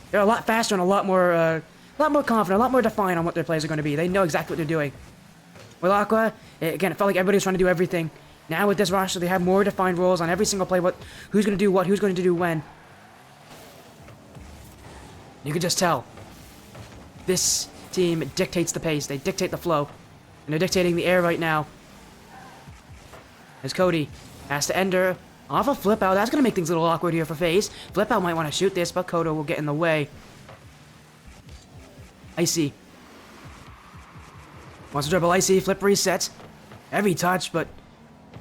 they're a lot faster and a lot more confident, a lot more defined on what their plays are going to be. They know exactly what they're doing. With Aqua, again, it felt like everybody was trying to do everything. Now with this roster, they have more defined roles on every single play. Who's going to do what, who's going to do when. You can just tell. This team dictates the pace. They dictate the flow. And they're dictating the air right now. As Cody has to Ender. Off a flip out. That's going to make things a little awkward here for FaZe. Flip out might want to shoot this, but Kodo will get in the way. Icy. Wants to dribble Icy. Flip reset. Heavy touch, but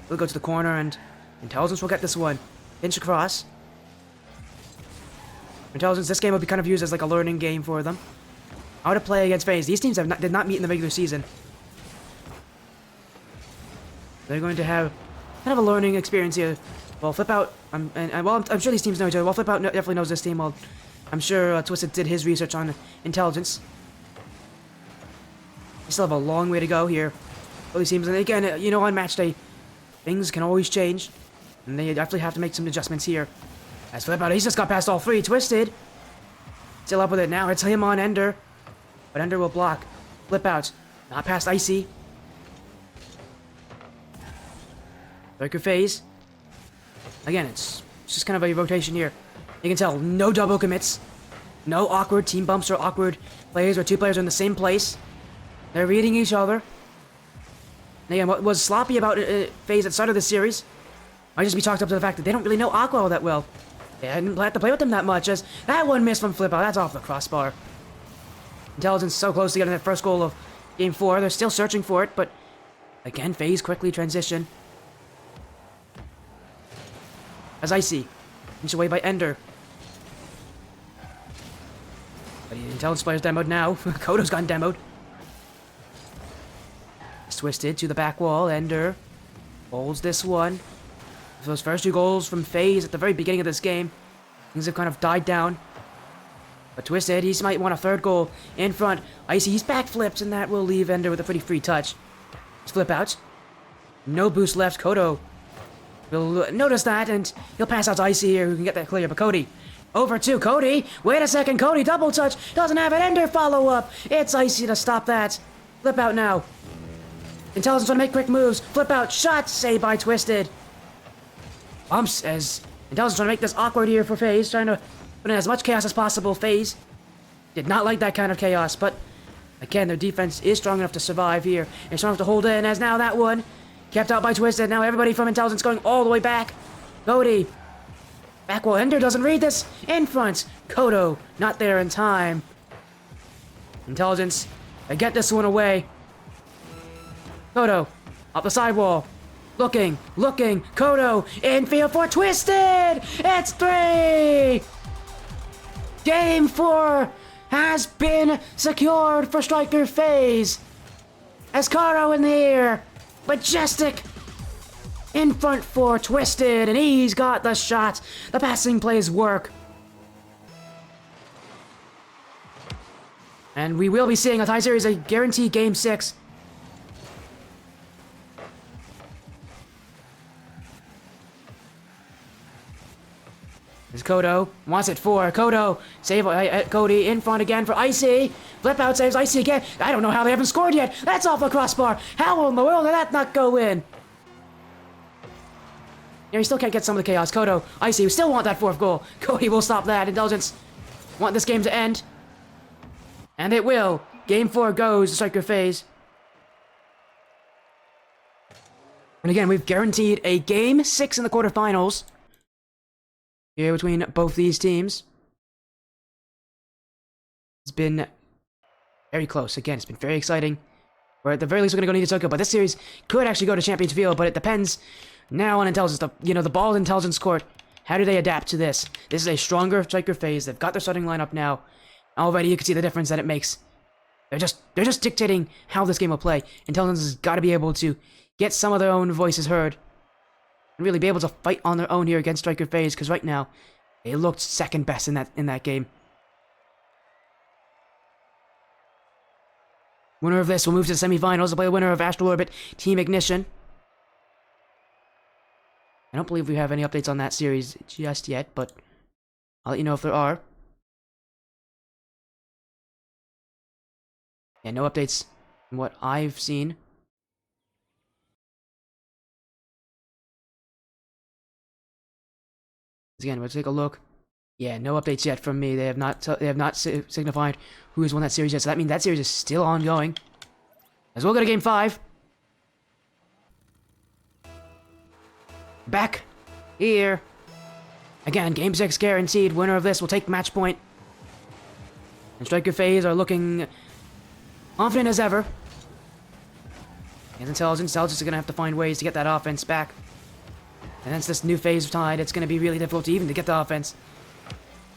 we'll go to the corner, and Intelligence will get this one. Pinch across. Intelligence, this game will be kind of used as like a learning game for them. How to play against FaZe. These teams did not meet in the regular season. They're going to have kind of a learning experience here. Well, Flip Out, I'm sure these teams know each other. Well, Flip Out definitely knows this team. Well, I'm sure Twisted did his research on intelligence. We still have a long way to go here. Really seems, and again, you know, on match day, things can always change. And they definitely have to make some adjustments here. As Flip Out, he's just got past all three. Twisted. Still up with it now. It's him on Ender. But Ender will block. Flip Out. Not past Icy. Stryker phase. Again, it's just kind of a rotation here. You can tell, no double commits. No awkward team bumps or awkward plays where two players are in the same place. They're reading each other. And again, what was sloppy about phase at the start of this series might just be chalked up to the fact that they don't really know Aqua all that well. They hadn't had to play with them that much, as that one missed from Flip Out. That's off the crossbar. Intelligence so close to getting that first goal of Game 4. They're still searching for it, but again, phase quickly transition. As Icy, inched away by Ender. But the Intelligence player's demoed now. Kodo's gone demoed. Twisted to the back wall. Ender holds this one. Those first two goals from phase at the very beginning of this game, things have kind of died down. But Twisted, he might want a third goal in front. Icy, he's backflipped, and that will leave Ender with a pretty free touch. Flip Out. No boost left. Kodo will notice that, and he'll pass out to Icy here, who can get that clear. But Cody, over to Cody. Wait a second, Cody, double touch. Doesn't have it. Ender follow up. It's Icy to stop that. Flip Out now. Intelligence trying to make quick moves. Flip Out. Shot saved by Twisted. Bumps as Intelligence trying to make this awkward here for FaZe. Trying to put in as much chaos as possible. FaZe did not like that kind of chaos, but again, their defense is strong enough to survive here. And strong enough to hold in, as now that one kept out by Twisted. Now everybody from Intelligence going all the way back. Cody. Back wall. Ender doesn't read this. In front. Kodo not there in time. Intelligence, they get this one away. Kodo, up the sidewall. Looking. Kodo, infield for Twisted! It's 3! Game 4 has been secured for Stryker FaZe. As Karo in the air. Majestic. In front for Twisted, and he's got the shot. The passing plays work. And we will be seeing a tie series, a guaranteed Game 6. As Kodo wants it for Kodo. Save Cody in front again for Icy. Flip Out saves Icy again. I don't know how they haven't scored yet. That's off the crossbar. How in the world did that not go in? Yeah, he still can't get some of the chaos. Kodo, Icy, we still want that fourth goal. Cody will stop that. Intelligence want this game to end. And it will. Game 4 goes to Stryker FaZe. And again, we've guaranteed a Game 6 in the quarterfinals here between both these teams. It's been very close. Again, it's been very exciting. We're at the very least we're going to go to Tokyo, but this series could actually go to Championship Field, but it depends now on Intelligence. The ball in Intelligence court. How do they adapt to this? This is a stronger Stryker FaZe. They've got their starting lineup now. Already you can see the difference that it makes. They're just dictating how this game will play. Intelligence has got to be able to get some of their own voices heard and really be able to fight on their own here against Stryker FaZe, because right now they looked second best in that game. Winner of this will move to the semifinals to play the winner of Astral Orbit Team Ignition. I don't believe we have any updates on that series just yet, but I'll let you know if there are. Yeah, no updates from what I've seen. Again, we'll take a look. Yeah, no updates yet from me. They have not signified who has won that series yet, so that means that series is still ongoing. As we'll go to Game 5. Back here. Again, Game 6 guaranteed. Winner of this will take match point. And Stryker FaZe are looking confident as ever. And Intelligence is going to have to find ways to get that offense back. And since this new phase of Tide, it's going to be really difficult to get the offense.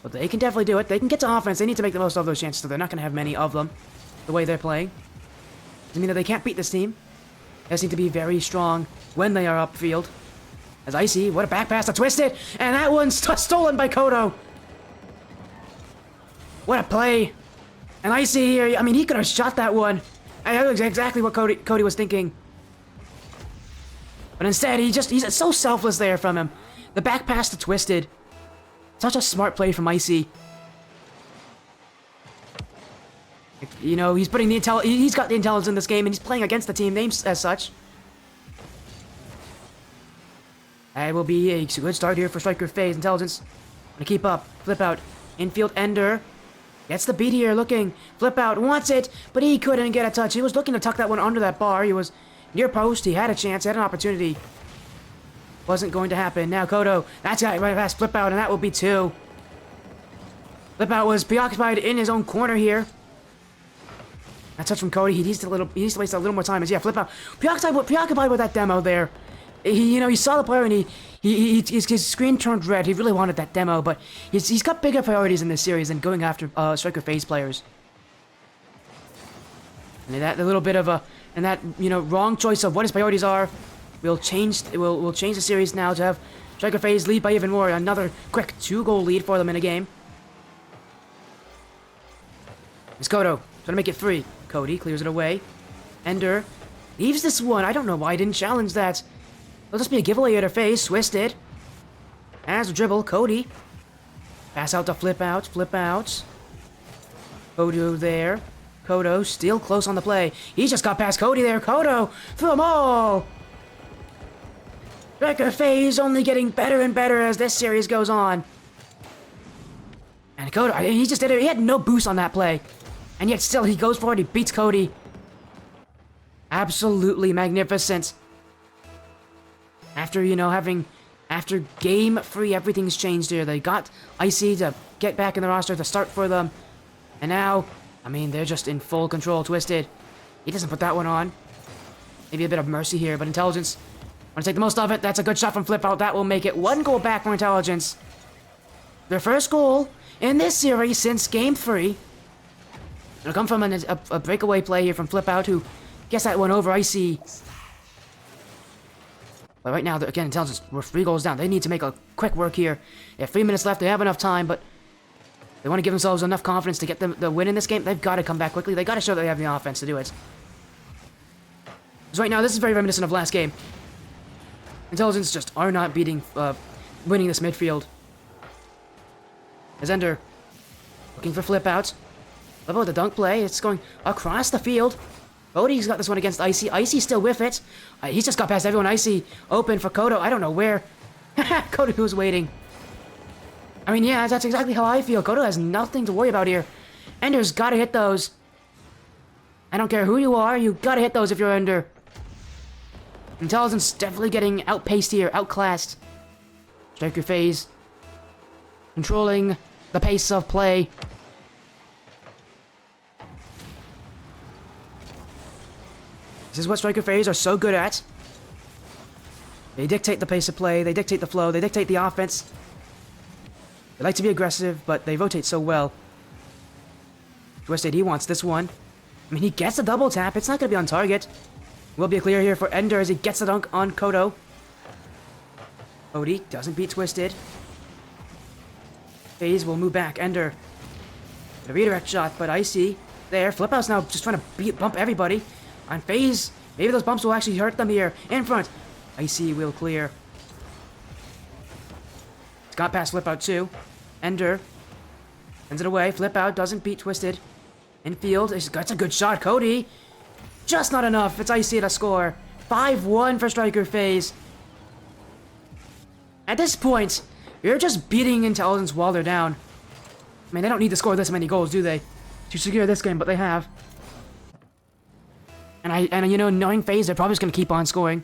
But they can definitely do it. They can get to offense. They need to make the most of those chances, so they're not going to have many of them the way they're playing. Doesn't mean that they can't beat this team. They just need to be very strong when they are upfield. As Icy, what a back pass to Twisted, and that one's stolen by Kodo. What a play. And I see here, I mean, he could have shot that one. I know exactly what Cody was thinking. But instead, he's so selfless there from him. The back pass to Twisted. Such a smart play from Icy. You know, he's putting the he's got the intelligence in this game, and he's playing against the team names as such. That will be a good start here for Stryker FaZe. Intelligence. Gonna keep up. Flip out. Infield Ender. Gets the beat here, looking. Flip out. Wants it, but he couldn't get a touch. He was looking to tuck that one under that bar. He was near post. He had a chance. He had an opportunity. Wasn't going to happen. Now Kodo. That's got it right past Flip out, and that will be 2. Flip out was preoccupied in his own corner here. That touch from Cody. He needs to waste a little more time. Yeah, Flip out. Preoccupied with that demo there. He saw the player and his screen turned red. He really wanted that demo, but he's got bigger priorities in this series than going after Stryker FaZe players. And that little bit of wrong choice of what his priorities are will change the series now to have Stryker FaZe lead by even more. Another quick 2-goal lead for them in a game. It's Kodo trying to make it 3. Cody clears it away. Ender leaves this one. I don't know why he didn't challenge that. It'll just be a giveaway at her face. Twisted. As a dribble, Cody. Pass out to Flip out. Flip out. Kodo there. Kodo still close on the play. He just got past Cody there. Kodo through them all. Stryker FaZe only getting better and better as this series goes on. And Kodo, he just did it. He had no boost on that play. And yet still he goes forward. He beats Cody. Absolutely magnificent. After, after game 3, everything's changed here. They got Icy to get back in the roster to start for them. And now, I mean, they're just in full control. Twisted. He doesn't put that one on. Maybe a bit of mercy here, but Intelligence want to take the most of it. That's a good shot from Flip out. That will make it 1 goal back for Intelligence. Their first goal in this series since game 3. It'll come from a breakaway play here from Flip out, who gets that one over Icy. But right now, again, Intelligence, we're 3 goals down. They need to make a quick work here. They have 3 minutes left. They have enough time, but they want to give themselves enough confidence to get the win in this game. They've got to come back quickly. They got to show that they have the offense to do it. Because right now, this is very reminiscent of last game. Intelligence just are not winning this midfield. As Ender looking for Flip out. Flip out with the dunk play. It's going across the field. Cody's got this one against Icy. Icy's still with it. He's just got past everyone. Icy open for Kodo. I don't know where. Kodo was waiting. I mean, yeah, that's exactly how I feel. Kodo has nothing to worry about here. Ender's got to hit those. I don't care who you are. You got to hit those if you're Ender. Intelligence definitely getting outpaced here. Outclassed. Stryker FaZe controlling the pace of play. This is what Stryker FaZe are so good at. They dictate the pace of play, they dictate the flow, they dictate the offense. They like to be aggressive, but they rotate so well. Twisted, he wants this one. I mean, he gets a double tap. It's not going to be on target. Will be a clear here for Ender as he gets the dunk on Kodo. Cody doesn't beat Twisted. FaZe will move back. Ender. The redirect shot, but Icy there. Flip out's now just trying to bump everybody. On FaZe, maybe those bumps will actually hurt them here. In front. Icy will clear. It's got past Flip out too. Ender sends it away. Flip out doesn't beat Twisted. Infield, that's a good shot. Cody, just not enough. It's Icy to score. 5-1 for Stryker FaZe. At this point, you're just beating Intelligence while they're down. I mean, they don't need to score this many goals, do they? To secure this game, but they have. And knowing FaZe, they're probably just going to keep on scoring.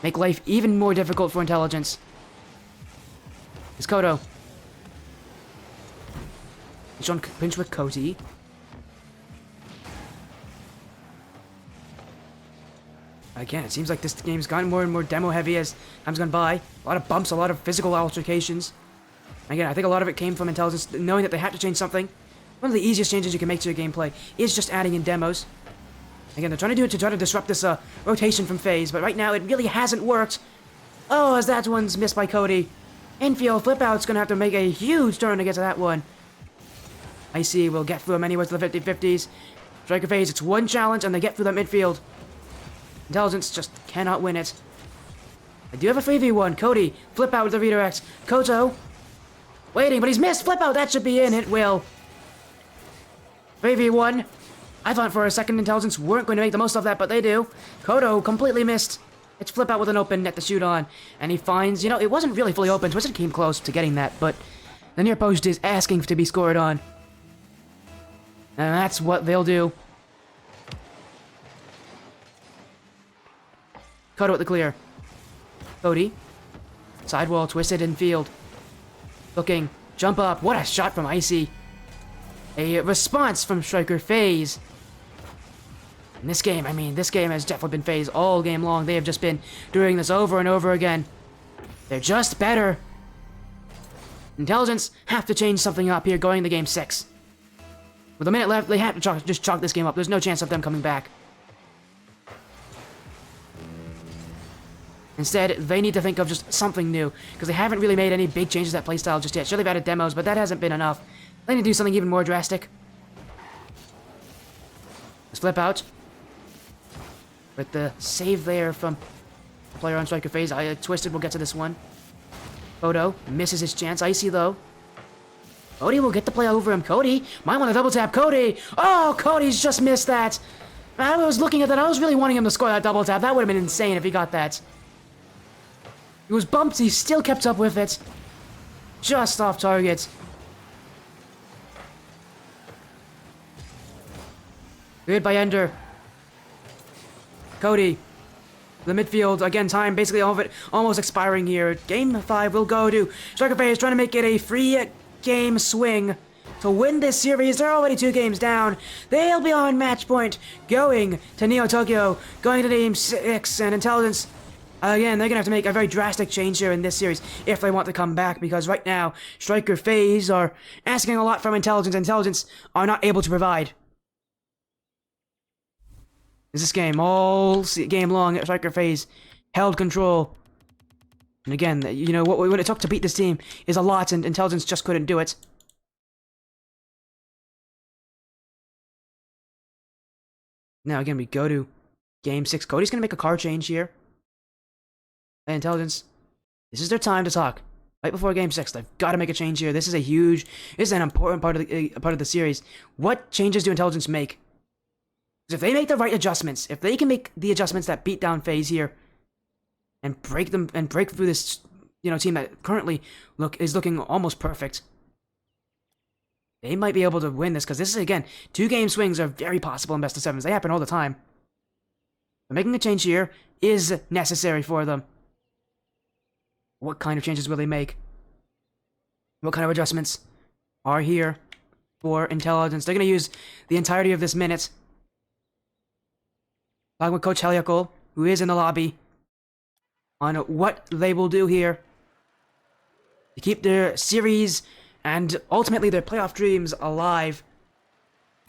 Make life even more difficult for Intelligence. It's Kodo. He's shown pinch with Cody. Again, it seems like this game's gotten more and more demo heavy as time's gone by. A lot of bumps, a lot of physical altercations. Again, I think a lot of it came from Intelligence knowing that they had to change something. One of the easiest changes you can make to your gameplay is just adding in demos. Again, they're trying to do it to try to disrupt this rotation from FaZe, but right now it really hasn't worked. Oh, as that one's missed by Cody. Infield Flip out's gonna have to make a huge turn to get to that one. Icy will get through him anyways to the 50-50s. Stryker phase, it's one challenge and they get through that midfield. Intelligence just cannot win it. I do have a 3v1. Cody, flip out with the redirect. Koto, waiting, but he's missed. Flip out, that should be in. It will. 3v1. I thought for a second Intelligence weren't going to make the most of that, but they do. Koto completely missed. It's flip out with an open net to shoot on. And he finds, you know, it wasn't really fully open. Twisted came close to getting that, but the near post is asking to be scored on. And that's what they'll do. Koto at the clear. Cody. Sidewall, Twisted in field. Looking. Jump up. What a shot from Icy. A response from Stryker phase. In this game, I mean, this game has definitely been phase all game long. They have just been doing this over and over again. They're just better. Intelligence have to change something up here going to game 6. With a minute left, they have to just chalk this game up. There's no chance of them coming back. Instead, they need to think of just something new, because they haven't really made any big changes to that playstyle just yet. Sure, they've added demos, but that hasn't been enough. They need to do something even more drastic. Let's flip out. With the save there from the player on Stryker phase. Twisted will get to this one. Koto misses his chance. Icy, though. Cody will get the play over him. Cody might want to double tap. Cody! Oh, Cody's just missed that. I was looking at that. I was really wanting him to score that double tap. That would have been insane if he got that. He was bumped. He still kept up with it. Just off target. Good by Ender. Cody. The midfield. Again, time basically all of it almost expiring here. Game 5 will go to Stryker phase trying to make it a free game swing to win this series. They're already 2 games down. They'll be on match point going to Neo Tokyo, going to game 6, and Intelligence. Again, they're going to have to make a very drastic change here in this series if they want to come back, because right now, Stryker phase are asking a lot from Intelligence. Intelligence are not able to provide. This game, all game long, Stryker phase held control. And again, you know, what it took to beat this team is a lot, and Intelligence just couldn't do it. Now, again, we go to game 6. Cody's going to make a card change here. And Intelligence, this is their time to talk. Right before game 6, they've got to make a change here. This is an important part of the series. What changes do Intelligence make? Because if they make the right adjustments, if they can make the adjustments that beat down phase here, and break through this, you know, team that currently is looking almost perfect, they might be able to win this. Because this is, again, 2-game swings are very possible in best of 7s. They happen all the time. But making a change here is necessary for them. What kind of changes will they make? What kind of adjustments are here for Intelligence? They're going to use the entirety of this minute. Talking with Coach Heliacal, who is in the lobby, on what they will do here to keep their series and ultimately their playoff dreams alive.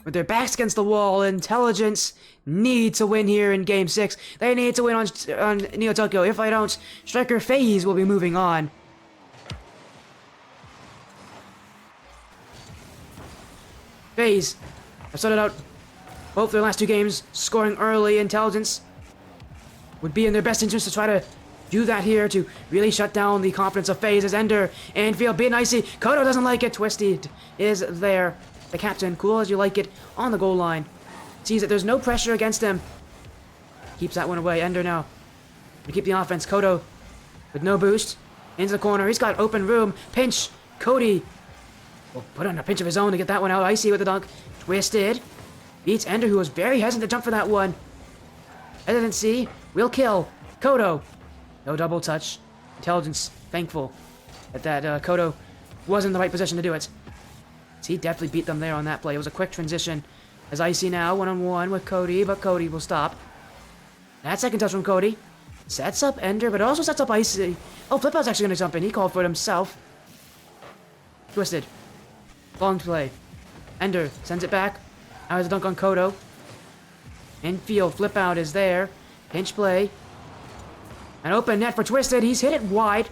With their backs against the wall, Intelligence need to win here in game 6. They need to win on Neo Tokyo. If I don't, Stryker phase will be moving on. Phase have started out both their last 2 games scoring early. Intelligence would be in their best interest to try to do that here to really shut down the confidence of phase as Ender and Field being icy. Koto doesn't like it. Twisted is there. The captain, cool as you like it, on the goal line. Sees that there's no pressure against him. Keeps that one away. Ender now to keep the offense. Koto with no boost. Into the corner. He's got open room. Pinch. Cody will put on a pinch of his own to get that one out. Icy with the dunk. Twisted. Beats Ender, who was very hesitant to jump for that one. Hesitancy will kill. Koto. No double touch. Intelligence thankful that Koto was in the right position to do it. He definitely beat them there on that play. It was a quick transition. As Icy now, one-on-one with Cody, but Cody will stop. That second touch from Cody sets up Ender, but it also sets up Icy. Oh, Flip Out's actually going to jump in. He called for it himself. Twisted. Long play. Ender sends it back. Now has a dunk on Koto. Infield, Flip Out is there. Pinch play. An open net for Twisted. He's hit it wide.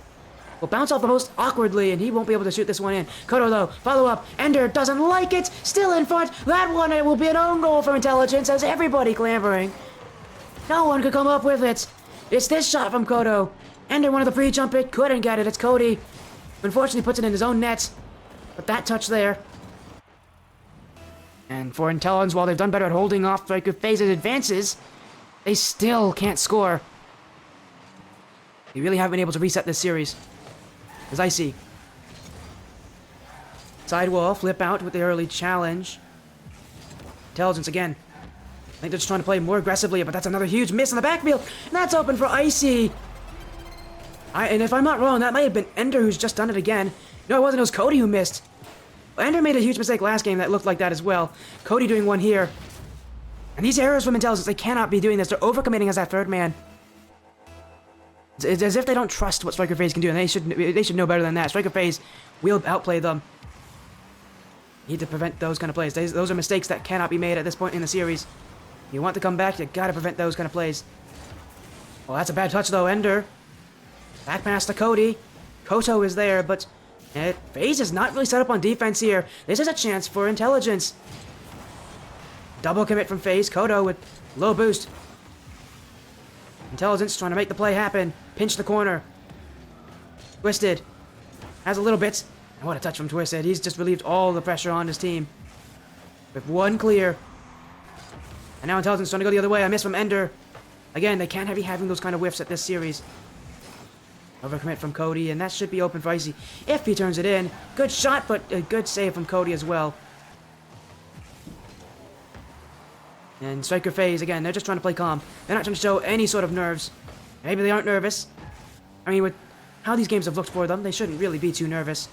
will bounce off the post awkwardly, and he won't be able to shoot this one in. Kodo, though, follow up. Ender doesn't like it. Still in front. That one, it will be an own goal for Intelligence, as everybody clamoring. No one could come up with it. It's this shot from Kodo. Ender wanted the pre-jump it, couldn't get it. It's Cody. Unfortunately, puts it in his own net. But that touch there. And for Intelligence, while they've done better at holding off Stryker phases advances, they still can't score. They really haven't been able to reset this series. As I see. Sidewall, flip out with the early challenge. Intelligence again. I think they're just trying to play more aggressively, but that's another huge miss in the backfield. And that's open for Icy. And if I'm not wrong, that might have been Ender who's just done it again. No, it wasn't. It was Cody who missed. Ender made a huge mistake last game that looked like that as well. Cody doing one here. And these errors from Intelligence, they cannot be doing this. They're overcommitting as that third man. It's as if they don't trust what Stryker FaZe can do, and they should know better than that. Stryker FaZe will outplay them. Need to prevent those kind of plays. Those are mistakes that cannot be made at this point in the series. You want to come back, you gotta prevent those kind of plays. Well, that's a bad touch though, Ender. Back pass to Cody. Koto is there, but FaZe is not really set up on defense here. This is a chance for Intelligence. Double commit from FaZe. Koto with low boost. Intelligence trying to make the play happen. Pinch the corner. Twisted. Has a little bit. And what a touch from Twisted. He's just relieved all the pressure on his team. With one clear. And now Intelligence trying to go the other way. A miss from Ender. Again, they can't be having those kind of whiffs at this series. Overcommit from Cody, and that should be open for Icy if he turns it in. Good shot, but a good save from Cody as well. And Stryker FaZe, again, they're just trying to play calm. They're not trying to show any sort of nerves. Maybe they aren't nervous. I mean, with how these games have looked for them, they shouldn't really be too nervous.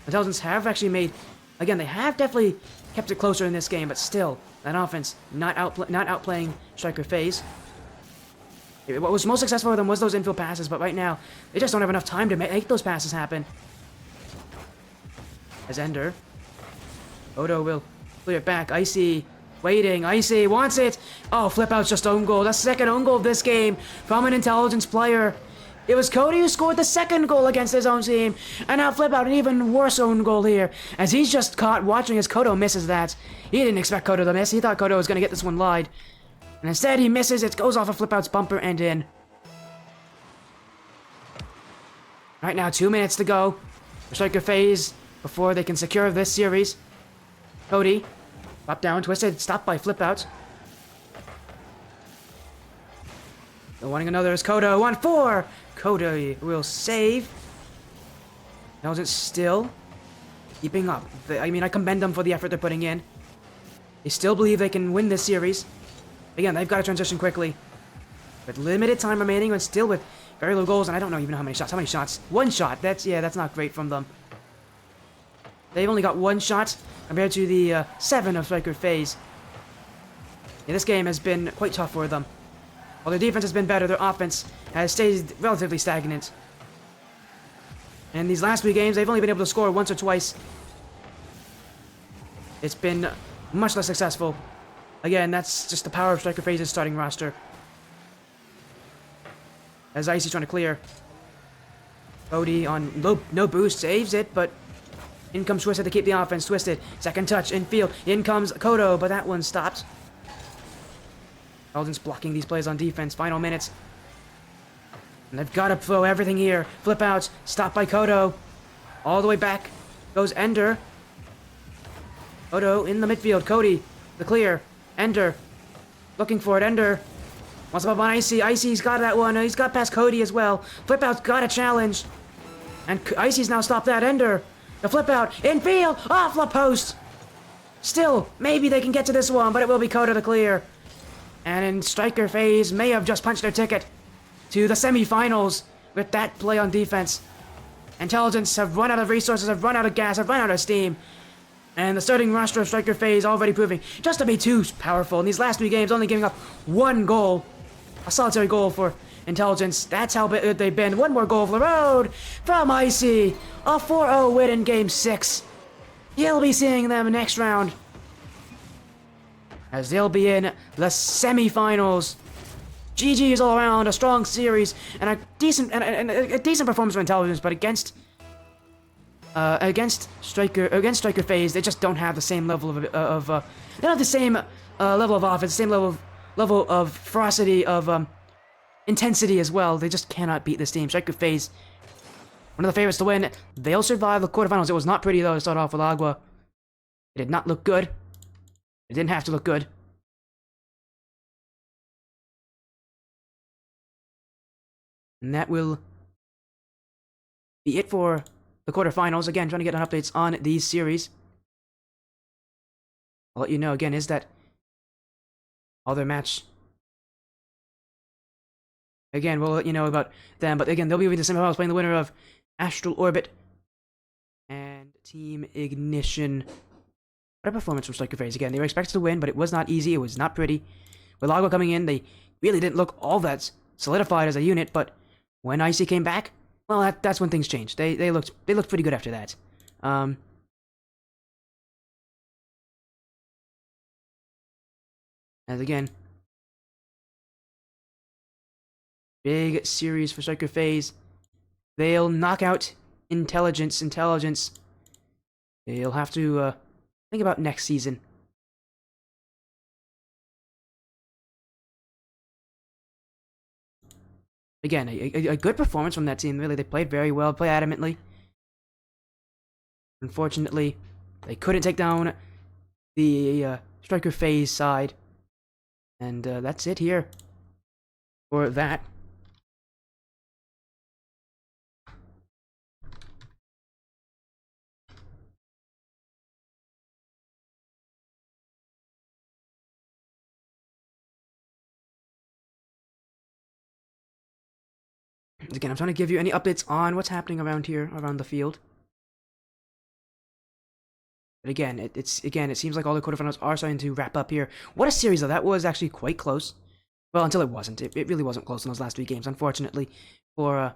Intelligence have actually made... Again, they have definitely kept it closer in this game, but still, that offense not outplaying Stryker FaZe. What was most successful for them was those infield passes, but right now, they just don't have enough time to make those passes happen. As Ender. Odo will clear it back. Icy waiting. Icy wants it. Oh, flip out's just own goal. The second own goal of this game from an Intelligence player. It was Cody who scored the second goal against his own team. And now flip out an even worse own goal here. As he's just caught watching as Kodo misses that. He didn't expect Kodo to miss. He thought Kodo was going to get this one wide. And instead he misses. It goes off a flip out's bumper and in. Right now, 2 minutes to go. For Stryker FaZe before they can secure this series. Cody. Drop down, Twisted, stopped by flip out. The wanting another is Kodo. 1-4. Kodo will save. Intelligence still keeping up. I mean, I commend them for the effort they're putting in. They still believe they can win this series. Again, they've got to transition quickly. With limited time remaining and still with very low goals, and I don't even know how many shots. How many shots? One shot. That's not great from them. They've only got one shot compared to the 7 of Stryker FaZe. Yeah, this game has been quite tough for them. While their defense has been better, their offense has stayed relatively stagnant. And these last 3 games, they've only been able to score once or twice. It's been much less successful. Again, that's just the power of Stryker FaZe's starting roster. As Icy's trying to clear. Cody on no boost, saves it, but in comes Twisted to keep the offense. Twisted, second touch, infield. In comes Kodo, but that one stopped. Intelligence blocking these plays on defense. Final minutes. And they've got to throw everything here. Flip outs, stopped by Kodo. All the way back goes Ender. Kodo in the midfield. Cody, the clear. Ender, looking for it. Ender wants to up on Icy. Icy's got that one. He's got past Cody as well. Flip out's got a challenge. And Icy's now stopped that. Ender, the flip out, infield, off the post. Still, maybe they can get to this one, but it will be Kodo to clear. And in Stryker FaZe may have just punched their ticket to the semifinals with that play on defense. Intelligence have run out of resources, have run out of gas, have run out of steam. And the starting roster of Stryker FaZe already proving just to be too powerful. In these last 3 games, only giving up 1 goal. A solitary goal for Intelligence. That's how they've been. 1 more goal for the road from Icy. A 4-0 win in Game 6. You'll be seeing them next round, as they'll be in the semifinals. GG's all around, a strong series, and a decent performance of intelligence, but against Stryker FaZe, they just don't have the same level of they don't have the same level of offense, same level of ferocity, of intensity as well. They just cannot beat this team. Stryker FaZe, one of the favorites to win. They'll survive the quarterfinals. It was not pretty though to start off with Agua. It did not look good. It didn't have to look good. And that will be it for the quarterfinals. Again, trying to get updates on these series. I'll let you know again, is that all their match. Again, we'll let you know about them, but again, they'll be in the semifinals playing the winner of Astral Orbit and Team Ignition. What a performance from Stryker FaZe. Again, they were expected to win, but it was not easy. It was not pretty. With Agua coming in, they really didn't look all that solidified as a unit, but when Icy came back, well, that's when things changed. They looked pretty good after that. As again, big series for Stryker FaZe. They'll knock out Intelligence. They'll have to think about next season. Again, a good performance from that team. Really, they played very well, played adamantly. Unfortunately, they couldn't take down the Stryker FaZe side. And that's it here for that. Again, I'm trying to give you any updates on what's happening around here, around the field. But again, it seems like all the quarterfinals are starting to wrap up here. What a series, though. That was actually quite close. Well, until it wasn't. It really wasn't close in those last 3 games. Unfortunately, for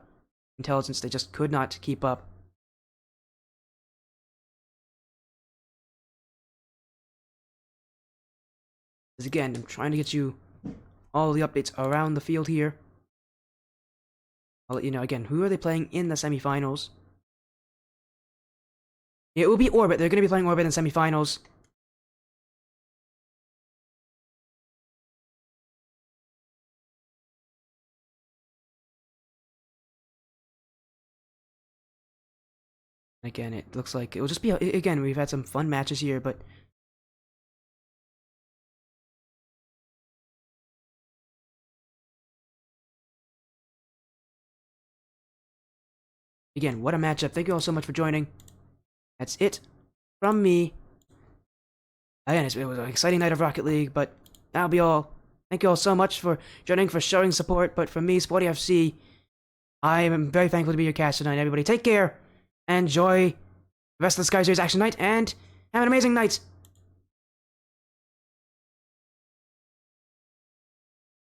Intelligence, they just could not keep up. Because again, I'm trying to get you all the updates around the field here. I'll let you know again, who are they playing in the semifinals? Yeah, it will be Orbit. They're going to be playing Orbit in semifinals. Again, it looks like it will just be, again, we've had some fun matches here, but again, what a matchup. Thank you all so much for joining. That's it from me. Again, it was an exciting night of Rocket League, but that'll be all. Thank you all so much for joining, for showing support. But from me, Sporty FC, I am very thankful to be your cast tonight. Everybody, take care. Enjoy the rest of the Sky Series Action Night, and have an amazing night.